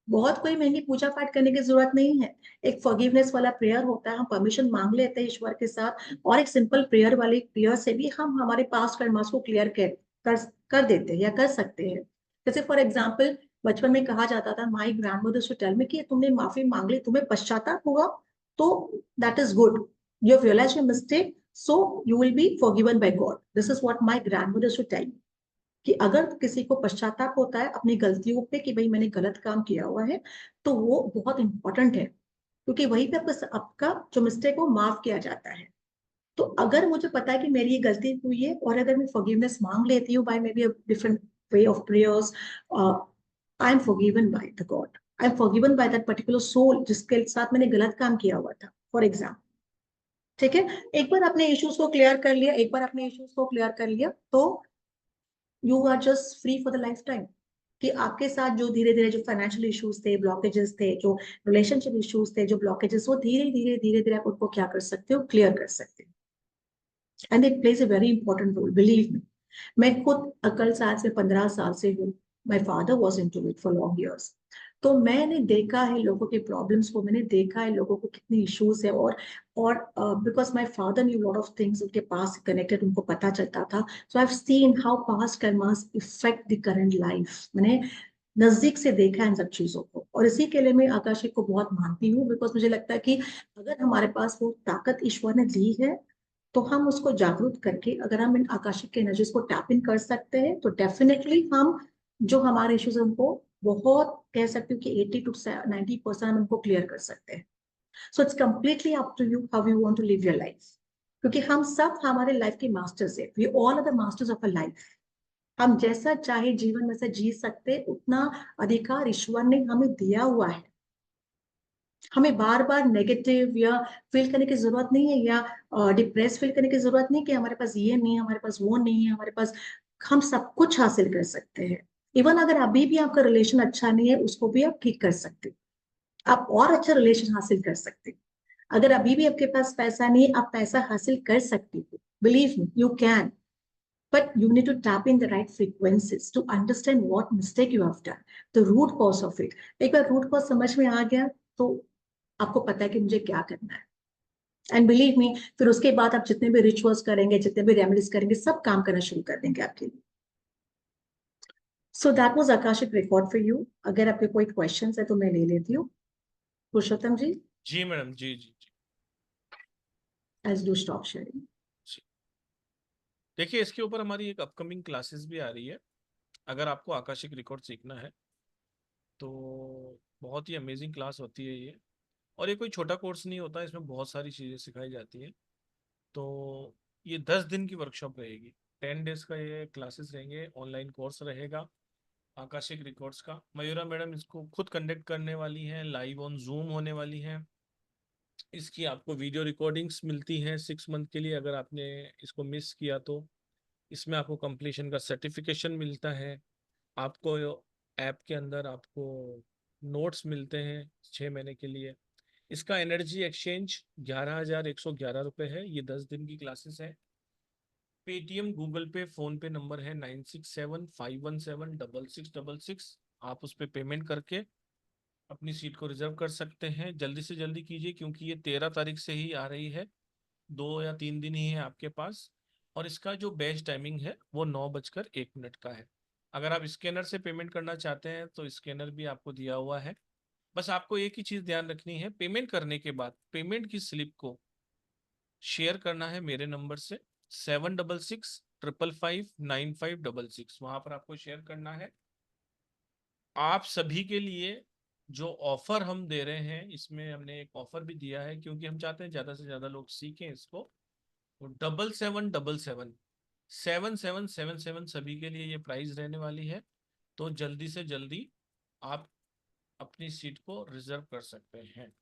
बहुत कोई महंगी पूजा पाठ करने की जरूरत नहीं है। एक फॉरगिवनेस वाला प्रेयर होता है, हम परमिशन मांग लेते हैं ईश्वर के साथ, और एक सिंपल प्रेयर वाले प्रेयर से भी हम हमारे पास्ट कर्मास को क्लियर कर कर देते हैं, या कर सकते हैं। जैसे फॉर एग्जाम्पल, बचपन में कहा जाता था, my grandmother to tell me, कि तुमने माफी मांग ली, तुम्हें पश्चाताप होगा, तो that is good, you have realized your mistake, so you will be forgiven by God. This is what my grandmother to tell, कि अगर किसी को पश्चाताप होता है अपनी गलतियों पे, कि भाई मैंने गलत काम किया हुआ है, तो वो बहुत इंपॉर्टेंट है, क्योंकि वहीं पे आपका जो मिस्टेक हो माफ किया जाता है। तो अगर मुझे पता है कि मेरी ये गलती हुई है, और अगर मैं फॉरगिवनेस मांग लेती हूँ by may be different way of prayers, I am forgiven by the God, I am forgiven by that particular soul जिसके साथ मैंने गलत काम किया हुआ था, फॉर एग्जाम्पल। ठीक है, एक बार आपने इश्यूज को क्लियर कर लिया, एक बार आपने इश्यूज को क्लियर कर लिया, तो you are just free for the lifetime. कि आपके साथ जो धीरे धीरे जो फाइनेंशियल इश्यूज थे, ब्लॉकेजेस थे, जो रिलेशनशिप इश्यूज थे, जो ब्लॉकेजेस, वो धीरे धीरे धीरे धीरे आप उनको क्या कर सकते हो, क्लियर कर सकते हो। And it plays a very important role, believe me. मैं खुद अकल साल से 15 साल से हूँ। My father was into it for long years. तो मैंने देखा है लोगों के प्रॉब्लम्स को, मैंने देखा है लोगों को कितनी इश्यूज है, और because my father knew lot of things, उनके पास कनेक्टेड, उनको पता चलता था। So I have seen how past karmas effect the current life. मैंने नजदीक से देखा है इन सब चीजों को, और इसी के लिए मैं आकाशिक को बहुत मानती हूँ। बिकॉज मुझे लगता है कि अगर हमारे पास वो ताकत ईश्वर ने दी है, तो हम उसको जागरूक करके, अगर हम इन आकाशिक के एनर्जीज को टैप इन कर सकते हैं, तो डेफिनेटली हम जो हमारे इश्यूज है उनको, बहुत कह सकते हो कि 80 to 90% हम उनको क्लियर कर सकते हैं। So it's completely up to you how you want to live your life. क्योंकि हम सब हमारे लाइफ के मास्टर्स है, we all are the masters of a life. हम जैसा चाहे जीवन में से जी सकते, उतना अधिकार ईश्वर ने हमें दिया हुआ है। हमें बार बार नेगेटिव या फील करने की जरूरत नहीं है, या डिप्रेस फील करने की जरूरत नहीं कि हमारे पास ये नहीं है, हमारे पास वो नहीं है, हमारे पास, हम सब कुछ हासिल कर सकते हैं। इवन अगर अभी भी आपका रिलेशन अच्छा नहीं है, उसको भी आप ठीक कर सकते हो। आप और अच्छा रिलेशन हासिल कर सकते हैं। अगर अभी भी आपके पास पैसा नहीं है, आप पैसा हासिल कर सकते हो, believe me you can, but you need to tap in the right frequencies to understand what mistake you have done, the root cause of it. एक बार root cause समझ में आ गया तो आपको पता है कि मुझे क्या करना है, एंड बिलीव मी फिर उसके बाद आप जितने भी रिचुअल्स करेंगे, जितने भी रेमेडीज करेंगे, सब काम करना शुरू कर देंगे आपके लिए। So that was Akashic record for you. अगर आपके कोई क्वेश्चंस है तो मैं ले लेती हूँ, पुरुषोत्तम जी।
जी मैडम, जी जी जी
एज डू स्टॉप शेयरिंग।
जी। देखिए, इसके ऊपर हमारी एक अपकमिंग क्लासेस भी आ रही है। अगर आपको आकाशिक रिकॉर्ड सीखना है तो बहुत ही अमेजिंग क्लास होती है ये। और ये कोई छोटा कोर्स नहीं होता, इसमें बहुत सारी चीज़ें सिखाई जाती हैं। तो ये 10 दिन की वर्कशॉप रहेगी, 10 डेज का ये क्लासेस रहेंगे, ऑनलाइन कोर्स रहेगा आकाशिक रिकॉर्ड्स का। मयूरा मैडम इसको खुद कंडक्ट करने वाली हैं, लाइव ऑन जूम होने वाली हैं। इसकी आपको वीडियो रिकॉर्डिंग्स मिलती हैं 6 मंथ के लिए, अगर आपने इसको मिस किया तो। इसमें आपको कंप्लीशन का सर्टिफिकेशन मिलता है। आपको ऐप के अंदर आपको नोट्स मिलते हैं 6 महीने के लिए। इसका एनर्जी एक्सचेंज 11,111 रुपये है। ये 10 दिन की क्लासेस है। पेटीएम, गूगल पे, फोन पे नंबर है 9675176666। आप उस पर पेमेंट करके अपनी सीट को रिजर्व कर सकते हैं। जल्दी से जल्दी कीजिए, क्योंकि ये 13 तारीख से ही आ रही है। 2 या 3 दिन ही है आपके पास। और इसका जो बेस्ट टाइमिंग है वो 9:01 का है। अगर आप स्कैनर से पेमेंट करना चाहते हैं तो स्कैनर भी आपको दिया हुआ है। बस आपको एक ही चीज़ ध्यान रखनी है, पेमेंट करने के बाद पेमेंट की स्लिप को शेयर करना है मेरे नंबर से 7665559566। वहां पर आपको शेयर करना है। आप सभी के लिए जो ऑफर हम दे रहे हैं, इसमें हमने एक ऑफर भी दिया है, क्योंकि हम चाहते हैं ज्यादा से ज्यादा लोग सीखें इसको। तो 7777 7777 सभी के लिए ये प्राइस रहने वाली है। तो जल्दी से जल्दी आप अपनी सीट को रिजर्व कर सकते हैं।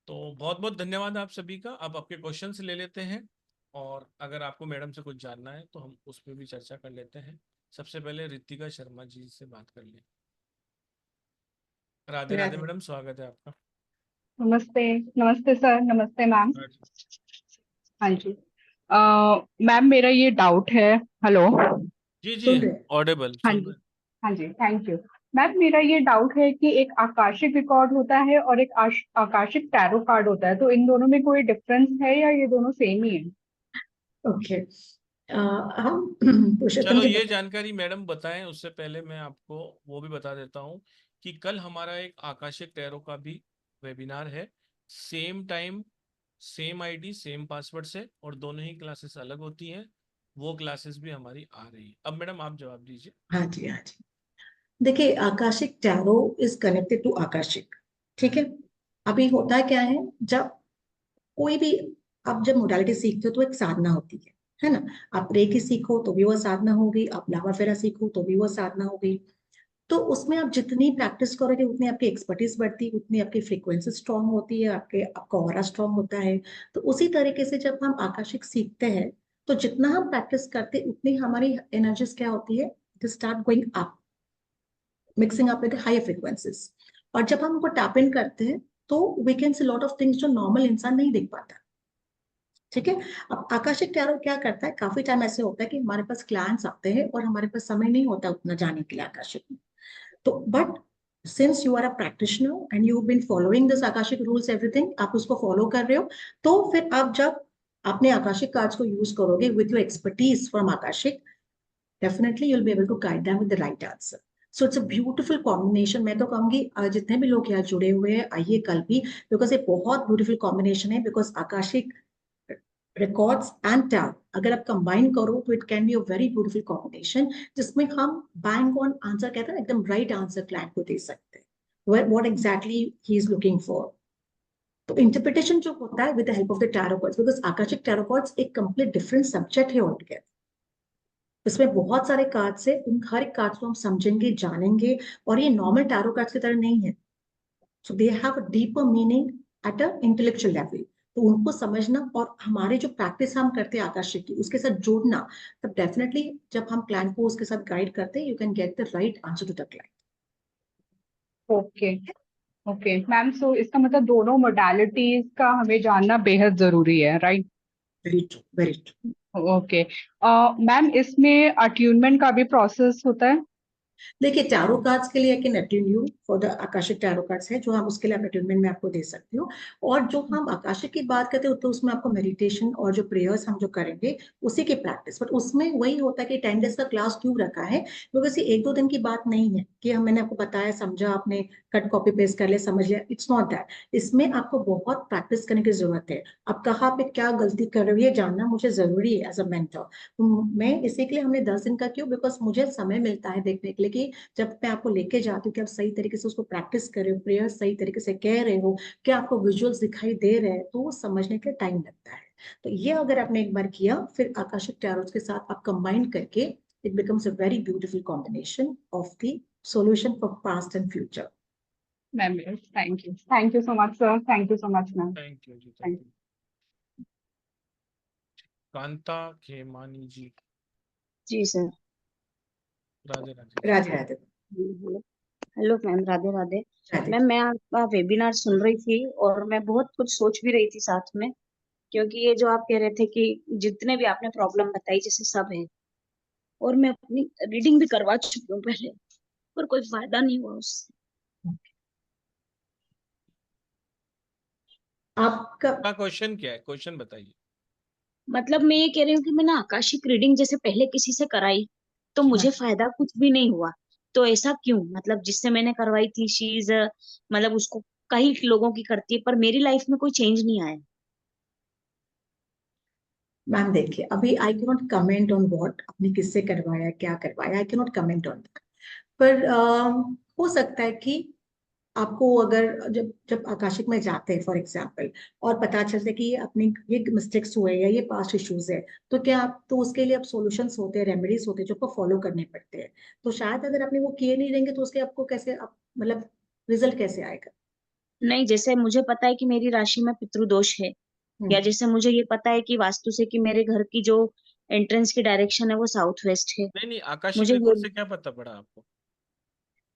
तो बहुत बहुत धन्यवाद आप सभी का। अब आपके क्वेश्चंस ले लेते हैं, और अगर आपको मैडम से कुछ जानना है तो हम उस पर भी चर्चा कर लेते हैं। सबसे पहले रितिका शर्मा जी से बात कर लें। राधे राधे
राधे।
मैडम, स्वागत है आपका।
नमस्ते। नमस्ते सर, नमस्ते मैम।
हाँ
हाँ जी। मैम मेरा ये डाउट है। हेलो।
जी जी,
सुन रहे हैं।
ऑडिबल
हाँ
सुन
जी।
रहे
हाँ जी, थैंक यू। मैम मेरा ये डाउट है कि एक आकाशिक रिकॉर्ड होता है और एक आकाशिक टैरो कार्ड होता है, तो इन दोनों में कोई डिफरेंस है या ये दोनों सेम ही है?
ओके। हम पुरुषोत्तम
चलो,
जी
ये
बता।
जानकारी मैडम बताएं, उससे पहले मैं आपको वो भी बता देता हूं कि कल हमारा एक आकाशिक टैरो का भी वेबिनार है। Same time, same ID, same password से, और दोनों ही क्लासेस अलग होती हैं। वो क्लासेस भी हमारी आ रही है। अब मैडम आप जवाब दीजिए।
हाँ जी, हाँ जी। देखिए, akashic tarot is connected to akashic, ठीक है। अभी होता है क्या है, जब कोई भी, आप जब मोडालिटी सीखते हो तो एक साधना होती है ना। आप रेकी सीखो तो भी वो साधना होगी, आप लावा फेरा सीखो तो भी वो साधना होगी। तो उसमें आप जितनी प्रैक्टिस करोगे उतनी आपकी एक्सपर्टीज बढ़ती है, उतनी आपकी फ्रीक्वेंसी स्ट्रांग होती है, आपका ऑरा स्ट्रांग होता है। तो उसी तरीके से जब हम आकाशिक सीखते हैं, तो जितना हम प्रैक्टिस करते उतनी हमारी एनर्जीज क्या होती है, start going up, mixing up with higher frequencies. और जब हम उनको टैप इन करते हैं तो we can see lot of things जो नॉर्मल इंसान नहीं देख पाता, ठीक है। अब आकाशिक टैरो क्या करता है, काफी टाइम ऐसे होता है कि हमारे पास क्लाइंट्स आते हैं और हमारे पास समय नहीं होता उतना जाने के लिए आकाशिक में। तो but since you are a practitioner and you been following this akashic rules everything, आप उसको फॉलो कर रहे हो, तो फिर आप जब अपने आकाशिक कार्ड्स को यूज करोगे with your expertise from Akashic, definitely you'll be able to guide them with the right answer. So it's a beautiful combination. मैं तो कहूंगी जितने भी लोग यहाँ जुड़े हुए हैं आइए कल भी, बिकॉज ये बहुत ब्यूटीफुल कॉम्बिनेशन है। Because Akashic records and tab अगर आप कंबाइन करो तो it can be a very beautiful combination, जिसमें हम बैंग ऑन आंसर कहते हैं ना, एकदम राइट आंसर क्लाइंट को दे सकते हैं, what exactly he is looking for. तो इंटरप्रिटेशन जो होता है with the help of the tarot cards, because Akashic tarot cards एक कंप्लीट डिफरेंट सब्जेक्ट है ऑलटुगेदर। इसमें बहुत सारे कार्ड्स है, उन हर एक कार्ड्स को हम समझेंगे, जानेंगे, और ये नॉर्मल टैरो कार्ड्स की तरह नहीं है। So they have a deeper meaning at a intellectual level. तो उनको समझना और हमारे जो प्रैक्टिस हम करते हैं आकाशिक की उसके साथ जोड़ना, तब डेफिनेटली जब हम क्लाइंट को उसके साथ गाइड करते हैं, you can get the right answer to the client.
Okay okay ma'am, so इसका मतलब दोनों मोडालिटीज का हमें जानना बेहद जरूरी है, right?
Very true, very true.
Okay ma'am, इसमें अट्यूनमेंट का भी प्रोसेस होता है?
देखिए, टैरो कार्ड्स के लिए I can attune you for the Akashic tarot cards है जो हम उसके लिए आप अट्यूनमेंट में आपको दे सकती हो। और जो हम आकाशिक की बात करते हो तो उसमें आपको मेडिटेशन और जो प्रेयर्स हम जो करेंगे उसी की प्रैक्टिस, बट उसमें वही होता है कि 10 डेज का क्लास क्यों रखा है, क्योंकि एक दो दिन की बात नहीं है कि हम मैंने आपको बताया, समझा, आपने कट कॉपी पेस्ट कर लिया, समझ लिया। It's not that. इसमें आपको बहुत प्रैक्टिस करने की जरूरत है। आप कहाँ पे क्या गलती कर रहे हो ये जानना मुझे जरूरी है एज अ मेंटर। मैं इसी के लिए हमने 10 दिन का क्यों, बिकॉज मुझे समय मिलता है देखने के लिए कि जब मैं आपको लेके जाती हूँ कि आप सही तरीके से उसको प्रैक्टिस कर रहे हो, प्रेयर सही तरीके से कह रहे हो, क्या आपको विजुअल्स दिखाई दे रहे हैं, तो वो समझने के टाइम लगता है। तो ये अगर आपने एक बार किया, फिर आकाशिक टैरोट्स के साथ आप कंबाइन करके, it becomes a very beautiful combination of the solution for past and future.
Ma'am, thank you so much sir, thank you so much ma'am.
Thank you जी, thank
thank
you. Kanta Khemani ji,
जी sir.
Radhe Radhe.
Radhe Radhe.
Hello. Hello ma'am, Radhe Radhe.
Radhe.
Ma'am, मैं आपका वेबिनार सुन रही थी और मैं बहुत कुछ सोच भी रही थी साथ में, क्योंकि ये जो आप कह रहे थे कि जितने भी आपने प्रॉब्लम बताई जैसे सब है, और मैं अपनी रीडिंग भी करवा चुकी हूँ पहले, पर कोई फायदा नहीं हुआ उससे।
आपका
आपका क्वेश्चन क्या है, क्वेश्चन बताइए।
मतलब मैं ये कह रही हूँ कि मैंने आकाशिक रीडिंग जैसे पहले किसी से कराई तो मुझे फायदा कुछ भी नहीं हुआ। तो ऐसा क्यों? मतलब जिससे मैंने करवाई थी शीज, मतलब उसको कई लोगों की करती है, पर मेरी लाइफ में कोई चेंज नहीं आया।
मैम देखिए, अभी I can not comment on what आपने किससे करवाया, क्या करवाया, I can not comment on that. पर हो सकता है कि आपको अगर जब जब आकाशिक में जाते हैं फॉर एग्जाम्पल, और पता चलता है कि ये अपने ये मिस्टेक्स हुए या ये पास्ट इश्यूज है, तो क्या आप, तो उसके लिए अब सॉल्यूशंस होते हैं, रेमेडीज होते हैं जो आपको फॉलो करने पड़ते हैं। तो शायद अगर आपने वो किए नहीं रहेंगे तो उसके आपको कैसे आप, मतलब रिजल्ट कैसे आएगा।
नहीं, जैसे मुझे पता है कि मेरी राशि में पितृदोष है, या
हम्म।
जैसे मुझे ये पता है कि वास्तु से कि मेरे घर की जो एंट्रेंस की डायरेक्शन है वो साउथ वेस्ट है।
नहीं नहीं, आकाशिक
मुझे ये
रिकॉर्ड से क्या पता पड़ा आपको?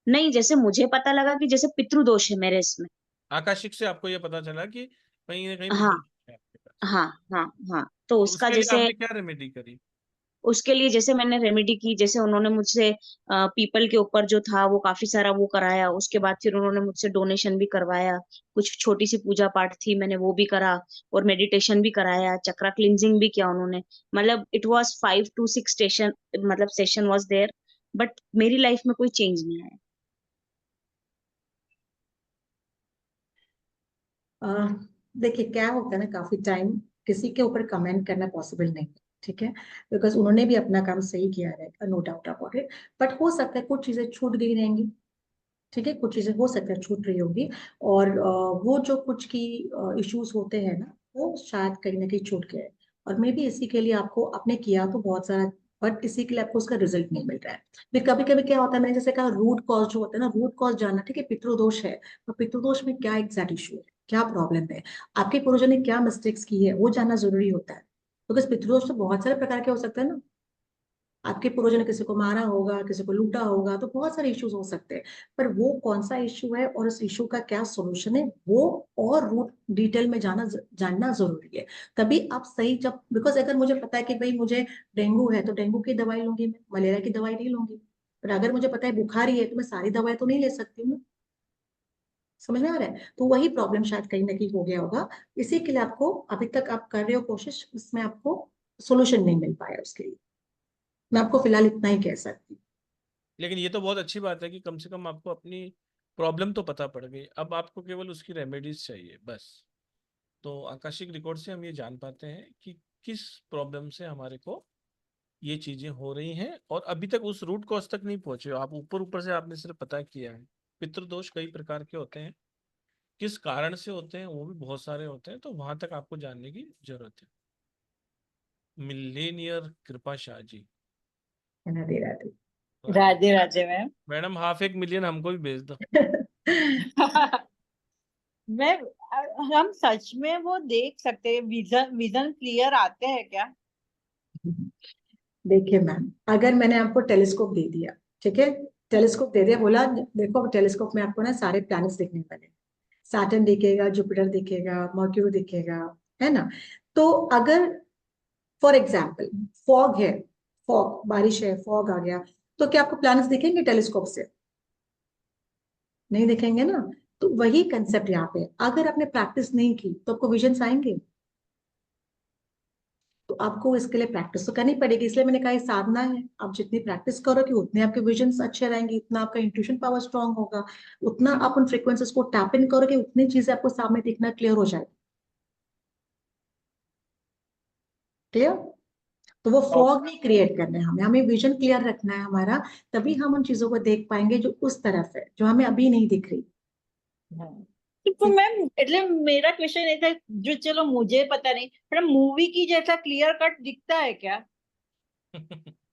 नहीं, जैसे मुझे पता लगा कि जैसे पितृदोष है मेरे इसमें।
आकाशिक से आपको ये पता चला कि कहीं ना कहीं
हाँ
पितृ है आपके पास।
हाँ हाँ हाँ, तो
तो
उसका
उसके लिए
जैसे,
आपने क्या रेमेडी करी?
उसके लिए जैसे मैंने रेमेडी की, जैसे उन्होंने मुझसे पीपल के ऊपर जो था वो काफी सारा वो कराया, उसके बाद फिर उन्होंने मुझसे डोनेशन भी करवाया, कुछ छोटी सी पूजा पाठ थी मैंने वो भी करा, और मेडिटेशन भी कराया, चक्रा क्लिंजिंग भी किया उन्होंने। मतलब इट वाज 5 to 6 स्टेशन, मतलब सेशन वाज देयर, बट मेरी लाइफ में कोई चेंज नहीं आया।
अह, देखिए क्या होता है ना, काफी टाइम किसी के ऊपर कमेंट करना पॉसिबल नहीं है, ठीक है, बिकॉज उन्होंने भी अपना काम सही किया है, no doubt about it. But हो सकता है कुछ चीजें छूट गई रहेंगी, ठीक है, कुछ चीजें हो सकता है छूट रही होगी। और वो जो कुछ की इश्यूज होते हैं ना, वो शायद कहीं ना कहीं छूट गए। और मे बी इसी के लिए आपको, आपने किया तो बहुत सारा, बट इसी के लिए आपको उसका रिजल्ट नहीं मिल रहा है। फिर कभी कभी क्या होता है, मैंने जैसे कहा रूट कॉज जो होता है ना, रूट कॉज जानना, ठीक है, पितृदोष है, तो पितृदोष में क्या एग्जैक्ट इशू है, क्या प्रॉब्लम है, आपके पूर्वजों ने क्या मिस्टेक्स की है, वो जानना जरूरी होता है। बिकॉज पितृदोष तो बहुत सारे प्रकार के हो सकते हैं ना, आपके पूर्वजों ने किसी को मारा होगा, किसी को लूटा होगा, तो बहुत सारे इश्यूज हो सकते हैं। पर वो कौन सा इश्यू है और उस इश्यू का क्या सॉल्यूशन है, वो और रूट डिटेल में जानना जरूरी है। तभी आप सही, जब, बिकॉज अगर मुझे पता है कि भाई मुझे डेंगू है तो डेंगू की दवाई लूंगी, मैं मलेरिया की दवाई नहीं लूंगी। पर अगर मुझे पता है बुखारी है तो मैं सारी दवाई तो नहीं ले सकती हूँ ना। समझ में आ रहा है, तो वही प्रॉब्लम शायद कहीं ना कहीं हो गया होगा। इसी के लिए आपको, अभी तक आप कर रहे हो कोशिश, उसमें आपको सोल्यूशन नहीं मिल पाया उसके लिए। मैं आपको फिलहाल इतना ही कह सकती हूँ।
लेकिन ये तो बहुत अच्छी बात है कि कम से कम आपको अपनी प्रॉब्लम तो पता पड़ गई, अब आपको केवल उसकी रेमेडीज चाहिए बस। तो आकाशिक रिकॉर्ड से हम ये जान पाते हैं कि किस प्रॉब्लम से हमारे को ये चीजें हो रही हैं, और अभी तक उस रूट कॉज तक नहीं पहुंचे हो आप, ऊपर ऊपर से आपने सिर्फ पता किया है। पितृदोष कई प्रकार के होते हैं, किस कारण से होते हैं वो भी बहुत सारे होते हैं, तो वहां तक आपको जानने की जरूरत है। मिलेनियर कृपा शाह जी,
राधे राधे।
राधे राधे मैम।
मैडम 500,000 हमको भी भेज दो।
मैम, हम सच में वो देख सकते हैं, विजन विजन क्लियर आते हैं क्या?
देखिए मैम, अगर मैंने आपको टेलीस्कोप दे दिया, ठीक है, टेलीस्कोप दे दिया, बोला देखो टेलीस्कोप में आपको ना सारे प्लैनेट्स दिखने वाले, सैटर्न दिखेगा, जुपिटर दिखेगा, मर्क्यूरी दिखेगा, है ना। तो अगर फॉर एग्जाम्पल फॉग है, फॉग बारिश है, फॉग आ गया, तो क्या आपको प्लैनेट्स दिखेंगे टेलीस्कोप से? नहीं दिखेंगे ना। तो वही कंसेप्ट यहाँ पे, अगर आपने प्रैक्टिस नहीं की तो आपको विजन्स आएंगे। तो आपको इसके लिए प्रैक्टिस तो करनी पड़ेगी, इसलिए मैंने कहा ये साधना है। आप जितनी प्रैक्टिस करोगे उतने आपके विजन्स अच्छे रहेंगे, इतना आपका इंट्यूशन पावर स्ट्रांग होगा, उतना आप उन फ्रीक्वेंसीज को टैप इन करोगे, उतनी चीजें आपको सामने दिखना क्लियर हो जाएगी। क्लियर? तो वो फॉग नहीं क्रिएट करना है हमें, हमें विजन क्लियर रखना है हमारा, तभी हम उन चीजों को देख पाएंगे जो उस तरफ है, जो हमें अभी नहीं दिख रही।
तो मैम એટલે मेरा क्वेश्चन ये था, जो चलो मुझे पता नहीं, पर मूवी की जैसा क्लियर कट दिखता है क्या?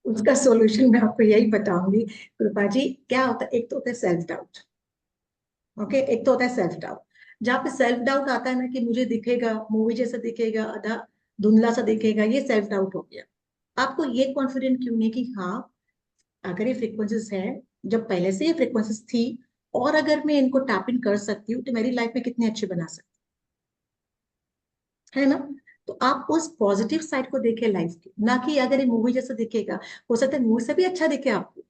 उसका सॉल्यूशन मैं आपको यही बताऊंगी कृपा जी। क्या होता है, एक तो होता है सेल्फ डाउट, ओके, एक तो होता है सेल्फ डाउट। जहाँ पे सेल्फ डाउट आता है ना कि मुझे दिखेगा, मूवी जैसा दिखेगा, आधा धुंधला सा दिखेगा, ये सेल्फ डाउट हो गया। आपको ये कॉन्फिडेंट क्यों नहीं कि हाँ, अगर ये फ्रीक्वेंसीज है, जब पहले से ये फ्रीक्वेंसीज थी, और अगर मैं इनको टैप इन कर सकती हूँ तो मेरी लाइफ में कितनी अच्छी बना सकती है ना। तो आप उस पॉजिटिव साइड को देखे लाइफ की, ना कि अगर ये मूवी जैसा दिखेगा, हो सकता है मूवी से भी अच्छा दिखे आपको।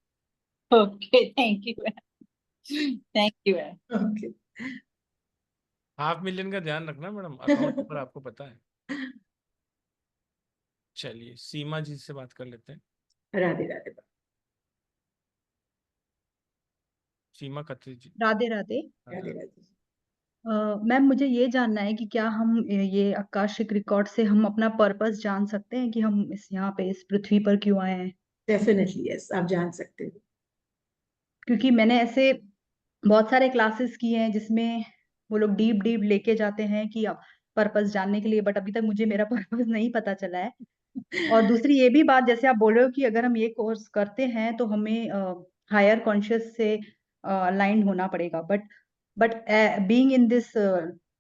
Okay, thank you ma'am, thank you ma'am.
Okay.
$500,000 का ध्यान रखना मैडम, अकाउंट नंबर आपको पता है। चलिए सीमा जी से बात कर लेते हैं।
राधे राधे।
सीमा खत्री जी।
राधे राधे।
राधे राधे।
मैम मुझे ये जानना है कि क्या हम ये आकाशिक रिकॉर्ड से हम अपना पर्पस जान सकते हैं कि हम इस यहाँ पे इस पृथ्वी पर क्यों आए हैं?
डेफिनेटली यस, आप जान सकते हो।
क्योंकि मैंने ऐसे बहुत सारे क्लासेस किए हैं जिसमें वो लोग डीप डीप लेके जाते हैं कि पर्पस जानने के लिए, बट अभी तक मुझे मेरा पर्पस नहीं पता चला है। और दूसरी ये भी बात, जैसे आप बोल रहे हो कि अगर हम ये कोर्स करते हैं तो हमें हायर कॉन्शियस से अलाइंड होना पड़ेगा, बट बीइंग इन दिस,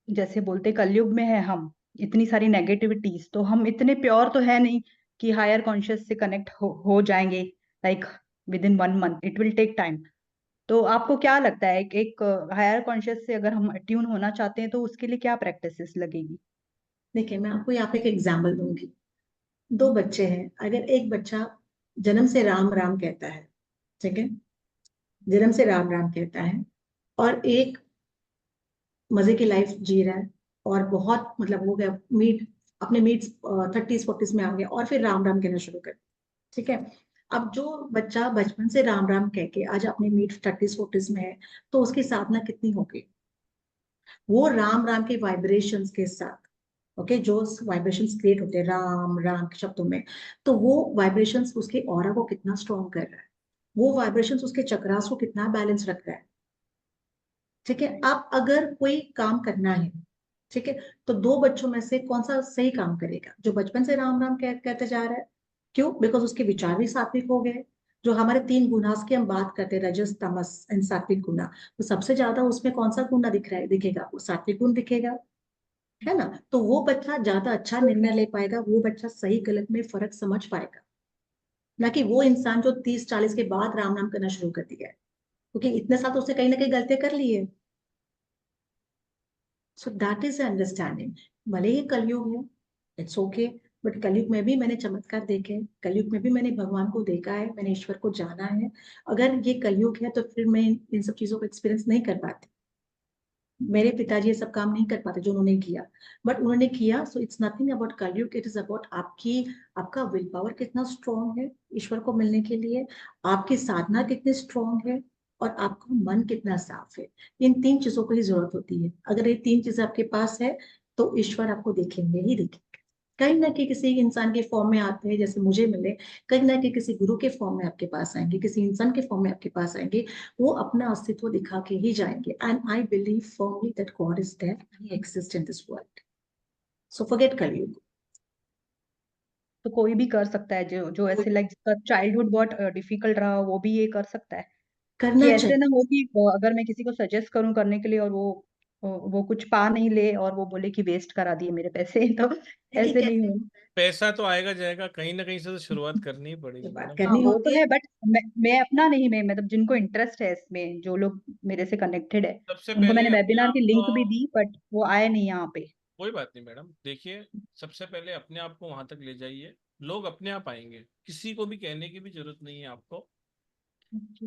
जैसे बोलते कलयुग में है हम, इतनी सारी नेगेटिविटीज, तो हम इतने प्योर तो है नहीं कि हायर कॉन्शियस से कनेक्ट हो जाएंगे like within 1 month, it will take time. तो आपको क्या लगता है एक हायर कॉन्शियस से अगर हम ट्यून होना चाहते हैं तो उसके लिए क्या प्रैक्टिसेस लगेगी?
देखिए मैं आपको यहाँ पे एक एग्जाम्पल दूंगी। दो बच्चे हैं, अगर एक बच्चा जन्म से राम राम कहता है, ठीक है, जन्म से राम राम कहता है, और एक मजे की लाइफ जी रहा है, और बहुत मतलब हो गया मीट, अपने मीट 30s 40s में आ गया, और फिर राम राम कहना शुरू कर, ठीक है। अब जो बच्चा बचपन से राम राम कह के आज अपने मीट 30s 40s में है, तो उसकी साधना कितनी होगी? वो राम राम के वाइब्रेशंस के साथ, ओके, जो वाइब्रेशंस क्रिएट होते हैं राम राम के शब्दों में, तो वो वाइब्रेशंस उसके ऑरा को कितना स्ट्रॉन्ग कर रहा है, वो वाइब्रेशंस उसके चक्रास को कितना बैलेंस रख रहा है। ठीक है, अब अगर कोई काम करना है, ठीक है, तो दो बच्चों में से कौन सा सही काम करेगा? जो बचपन से राम राम कहते जा रहा है। क्यों? बिकॉज उसके विचार भी सात्विक हो गए। जो हमारे 3 गुणास की हम बात करते हैं, रजस तमस एंड सात्विक गुना, तो सबसे ज्यादा उसमें कौन सा गुना दिख रहा है, दिखेगा? वो सात्विक गुण दिखेगा, है ना। तो वो बच्चा ज्यादा अच्छा निर्णय ले पाएगा, वो बच्चा सही गलत में फर्क समझ पाएगा, ना कि वो इंसान जो 30 40 के बाद राम नाम करना शुरू कर दिया है, क्योंकि इतने साल तो उसने कहीं ना कहीं गलतियां कर ली है। So that is understanding. भले ही कलयुग है, इट्स ओके, बट कलयुग में भी मैंने चमत्कार देखे हैं, कलयुग में भी मैंने भगवान को देखा है, मैंने ईश्वर को जाना है। अगर ये कलयुग है तो फिर मैं इन सब चीजों को एक्सपीरियंस नहीं कर पाती। मेरे पिताजी ये सब काम नहीं कर पाते जो उन्होंने किया, बट उन्होंने किया। सो इट्स नथिंग अबाउट कलयुग, इट इज अबाउट आपकी, आपका विल पावर कितना स्ट्रांग है ईश्वर को मिलने के लिए, आपकी साधना कितनी स्ट्रांग है, और आपका मन कितना साफ है। इन 3 चीजों की जरूरत होती है। अगर ये 3 चीजें आपके पास है तो ईश्वर आपको देखेंगे ही देखेंगे। कहीं ना कहीं किसी इंसान के फॉर्म में आते हैं, जैसे मुझे मिले, कहीं ना कहीं किसी गुरु के फॉर्म में आपके पास आएंगे, किसी इंसान के फॉर्म में आपके पास आएंगे, वो अपना अस्तित्व दिखा के ही जाएंगे। And I believe firmly that God is there, he exist in this world. So forget Kalyug.
तो कोई भी कर सकता है, जो जो ऐसे लाइक जिसका चाइल्डहुड बहुत डिफिकल्ट रहा वो भी ये कर सकता है? कि
करना
ऐसे ना
चाहिए।
हो कि अगर मैं किसी को सजेस्ट करूं करने के लिए और वो कुछ पा नहीं ले और वो बोले कि वेस्ट करा दिए मेरे पैसे तो
देखिए
ऐसे नहीं
कैसे
हो।
होता है,
पैसा तो आएगा जाएगा, कहीं ना कहीं से तो शुरुआत करनी ही
तो
पड़ेगी
बात
मैडम।
करनी
वो तो
होती
है,
है।
बट मैं अपना नहीं, मैं मतलब जिनको इंटरेस्ट है इसमें, जो लोग मेरे से कनेक्टेड है,
सबसे
उनको
पहले
मैंने
अपने
वेबिनार
आप
की
को,
लिंक भी दी, बट वो आए नहीं यहाँ पे।
कोई बात नहीं मैडम, देखिए सबसे पहले अपने आप को वहां तक ले जाइए, लोग अपने आप आएंगे, किसी को भी कहने की भी जरूरत नहीं है आपको।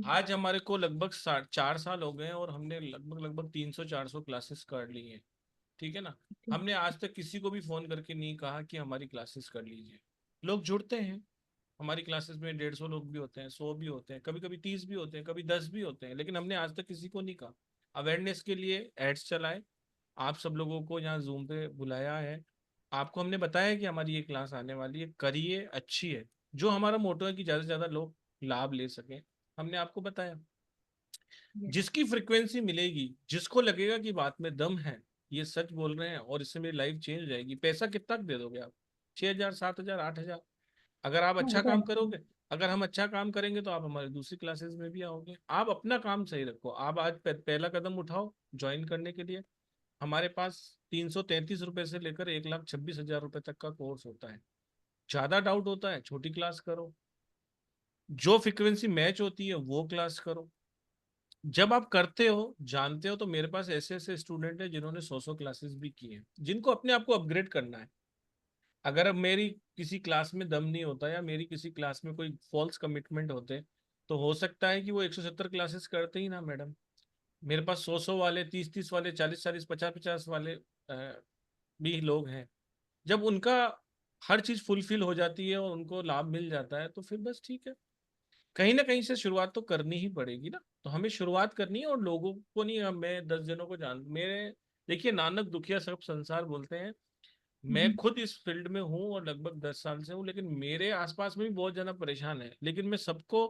आज हमारे को लगभग 4 साल हो गए हैं और हमने लगभग 300-400 क्लासेस कर ली हैं, ठीक है ना। हमने आज तक किसी को भी फोन करके नहीं कहा कि हमारी क्लासेस कर लीजिए। लोग जुड़ते हैं हमारी क्लासेस में, 150 लोग भी होते हैं, 100 भी होते हैं, कभी कभी 30 भी होते हैं, कभी 10 भी होते हैं, लेकिन हमने आज तक किसी को नहीं कहा। अवेयरनेस के लिए एड्स चलाए, आप सब लोगों को यहाँ जूम पे बुलाया है, आपको हमने बताया कि हमारी ये क्लास आने वाली है, करिए, अच्छी है। जो हमारा मोटो है कि ज्यादा से ज्यादा लोग लाभ ले सकें, हमने आपको बताया। जिसकी फ्रिक्वेंसी मिलेगी, जिसको लगेगा कि बात में दम है, ये सच बोल रहे हैं और इससे मेरी लाइफ चेंज हो जाएगी, पैसा कितना दे दोगे आप? 6,000, 7,000, 8,000? अगर आप
हाँ, वो
अच्छा
तो है।
काम करोगे, अगर हम अच्छा काम करेंगे तो आप हमारी दूसरी क्लासेस में भी आओगे। आप अपना काम सही रखो, आप आज पहला कदम उठाओ ज्वाइन करने के लिए। हमारे पास 333 रुपए से लेकर 1,26,000 रुपए तक का कोर्स होता है। ज्यादा डाउट होता है, छोटी क्लास करो, जो फ्रिक्वेंसी मैच होती है वो क्लास करो। जब आप करते हो, जानते हो, तो मेरे पास ऐसे ऐसे स्टूडेंट हैं जिन्होंने 100 क्लासेस भी की हैं, जिनको अपने आप को अपग्रेड करना है। अगर अब मेरी किसी क्लास में दम नहीं होता या मेरी किसी क्लास में कोई फॉल्स कमिटमेंट होते, तो हो सकता है कि वो 170 क्लासेस करते ही ना मैडम। मेरे पास 100 वाले, 30 वाले, 40 50 50 वाले भी लोग हैं। जब उनका हर चीज फुलफिल हो जाती है और उनको लाभ मिल जाता है, तो फिर बस ठीक है। कहीं ना कहीं से शुरुआत तो करनी ही पड़ेगी ना, तो हमें शुरुआत करनी है। और लोगों को नहीं, मैं 10 जनों को जान, मेरे, देखिए नानक दुखिया सब संसार बोलते हैं। मैं खुद इस फील्ड में हूँ और लगभग 10 साल से हूँ, लेकिन मेरे आसपास में भी बहुत जना परेशान है, लेकिन मैं सबको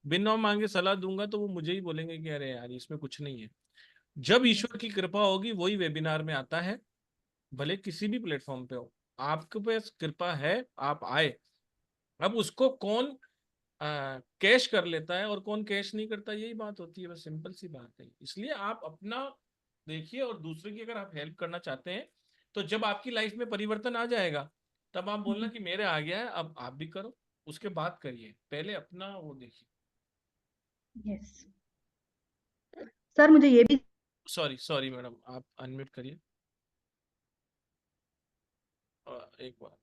बिना मांगे सलाह दूंगा तो वो मुझे ही बोलेंगे कि अरे यार इसमें कुछ नहीं है। जब ईश्वर की कृपा होगी वही वेबिनार में आता है, भले किसी भी प्लेटफॉर्म पे हो, आपके पास कृपा है, आप आए। अब उसको कौन कैश कर लेता है और कौन कैश नहीं करता, यही बात होती है, बस सिंपल सी बात है। इसलिए आप अपना देखिए, और दूसरे की अगर आप हेल्प करना चाहते हैं, तो जब आपकी लाइफ में परिवर्तन आ जाएगा, तब आप बोलना कि मेरे आ गया है, अब आप भी करो। उसके बाद करिए, पहले अपना वो देखिए।
यस सर, मुझे ये भी।
सॉरी सॉरी मैडम, आप अनम्यूट करिए। एक बार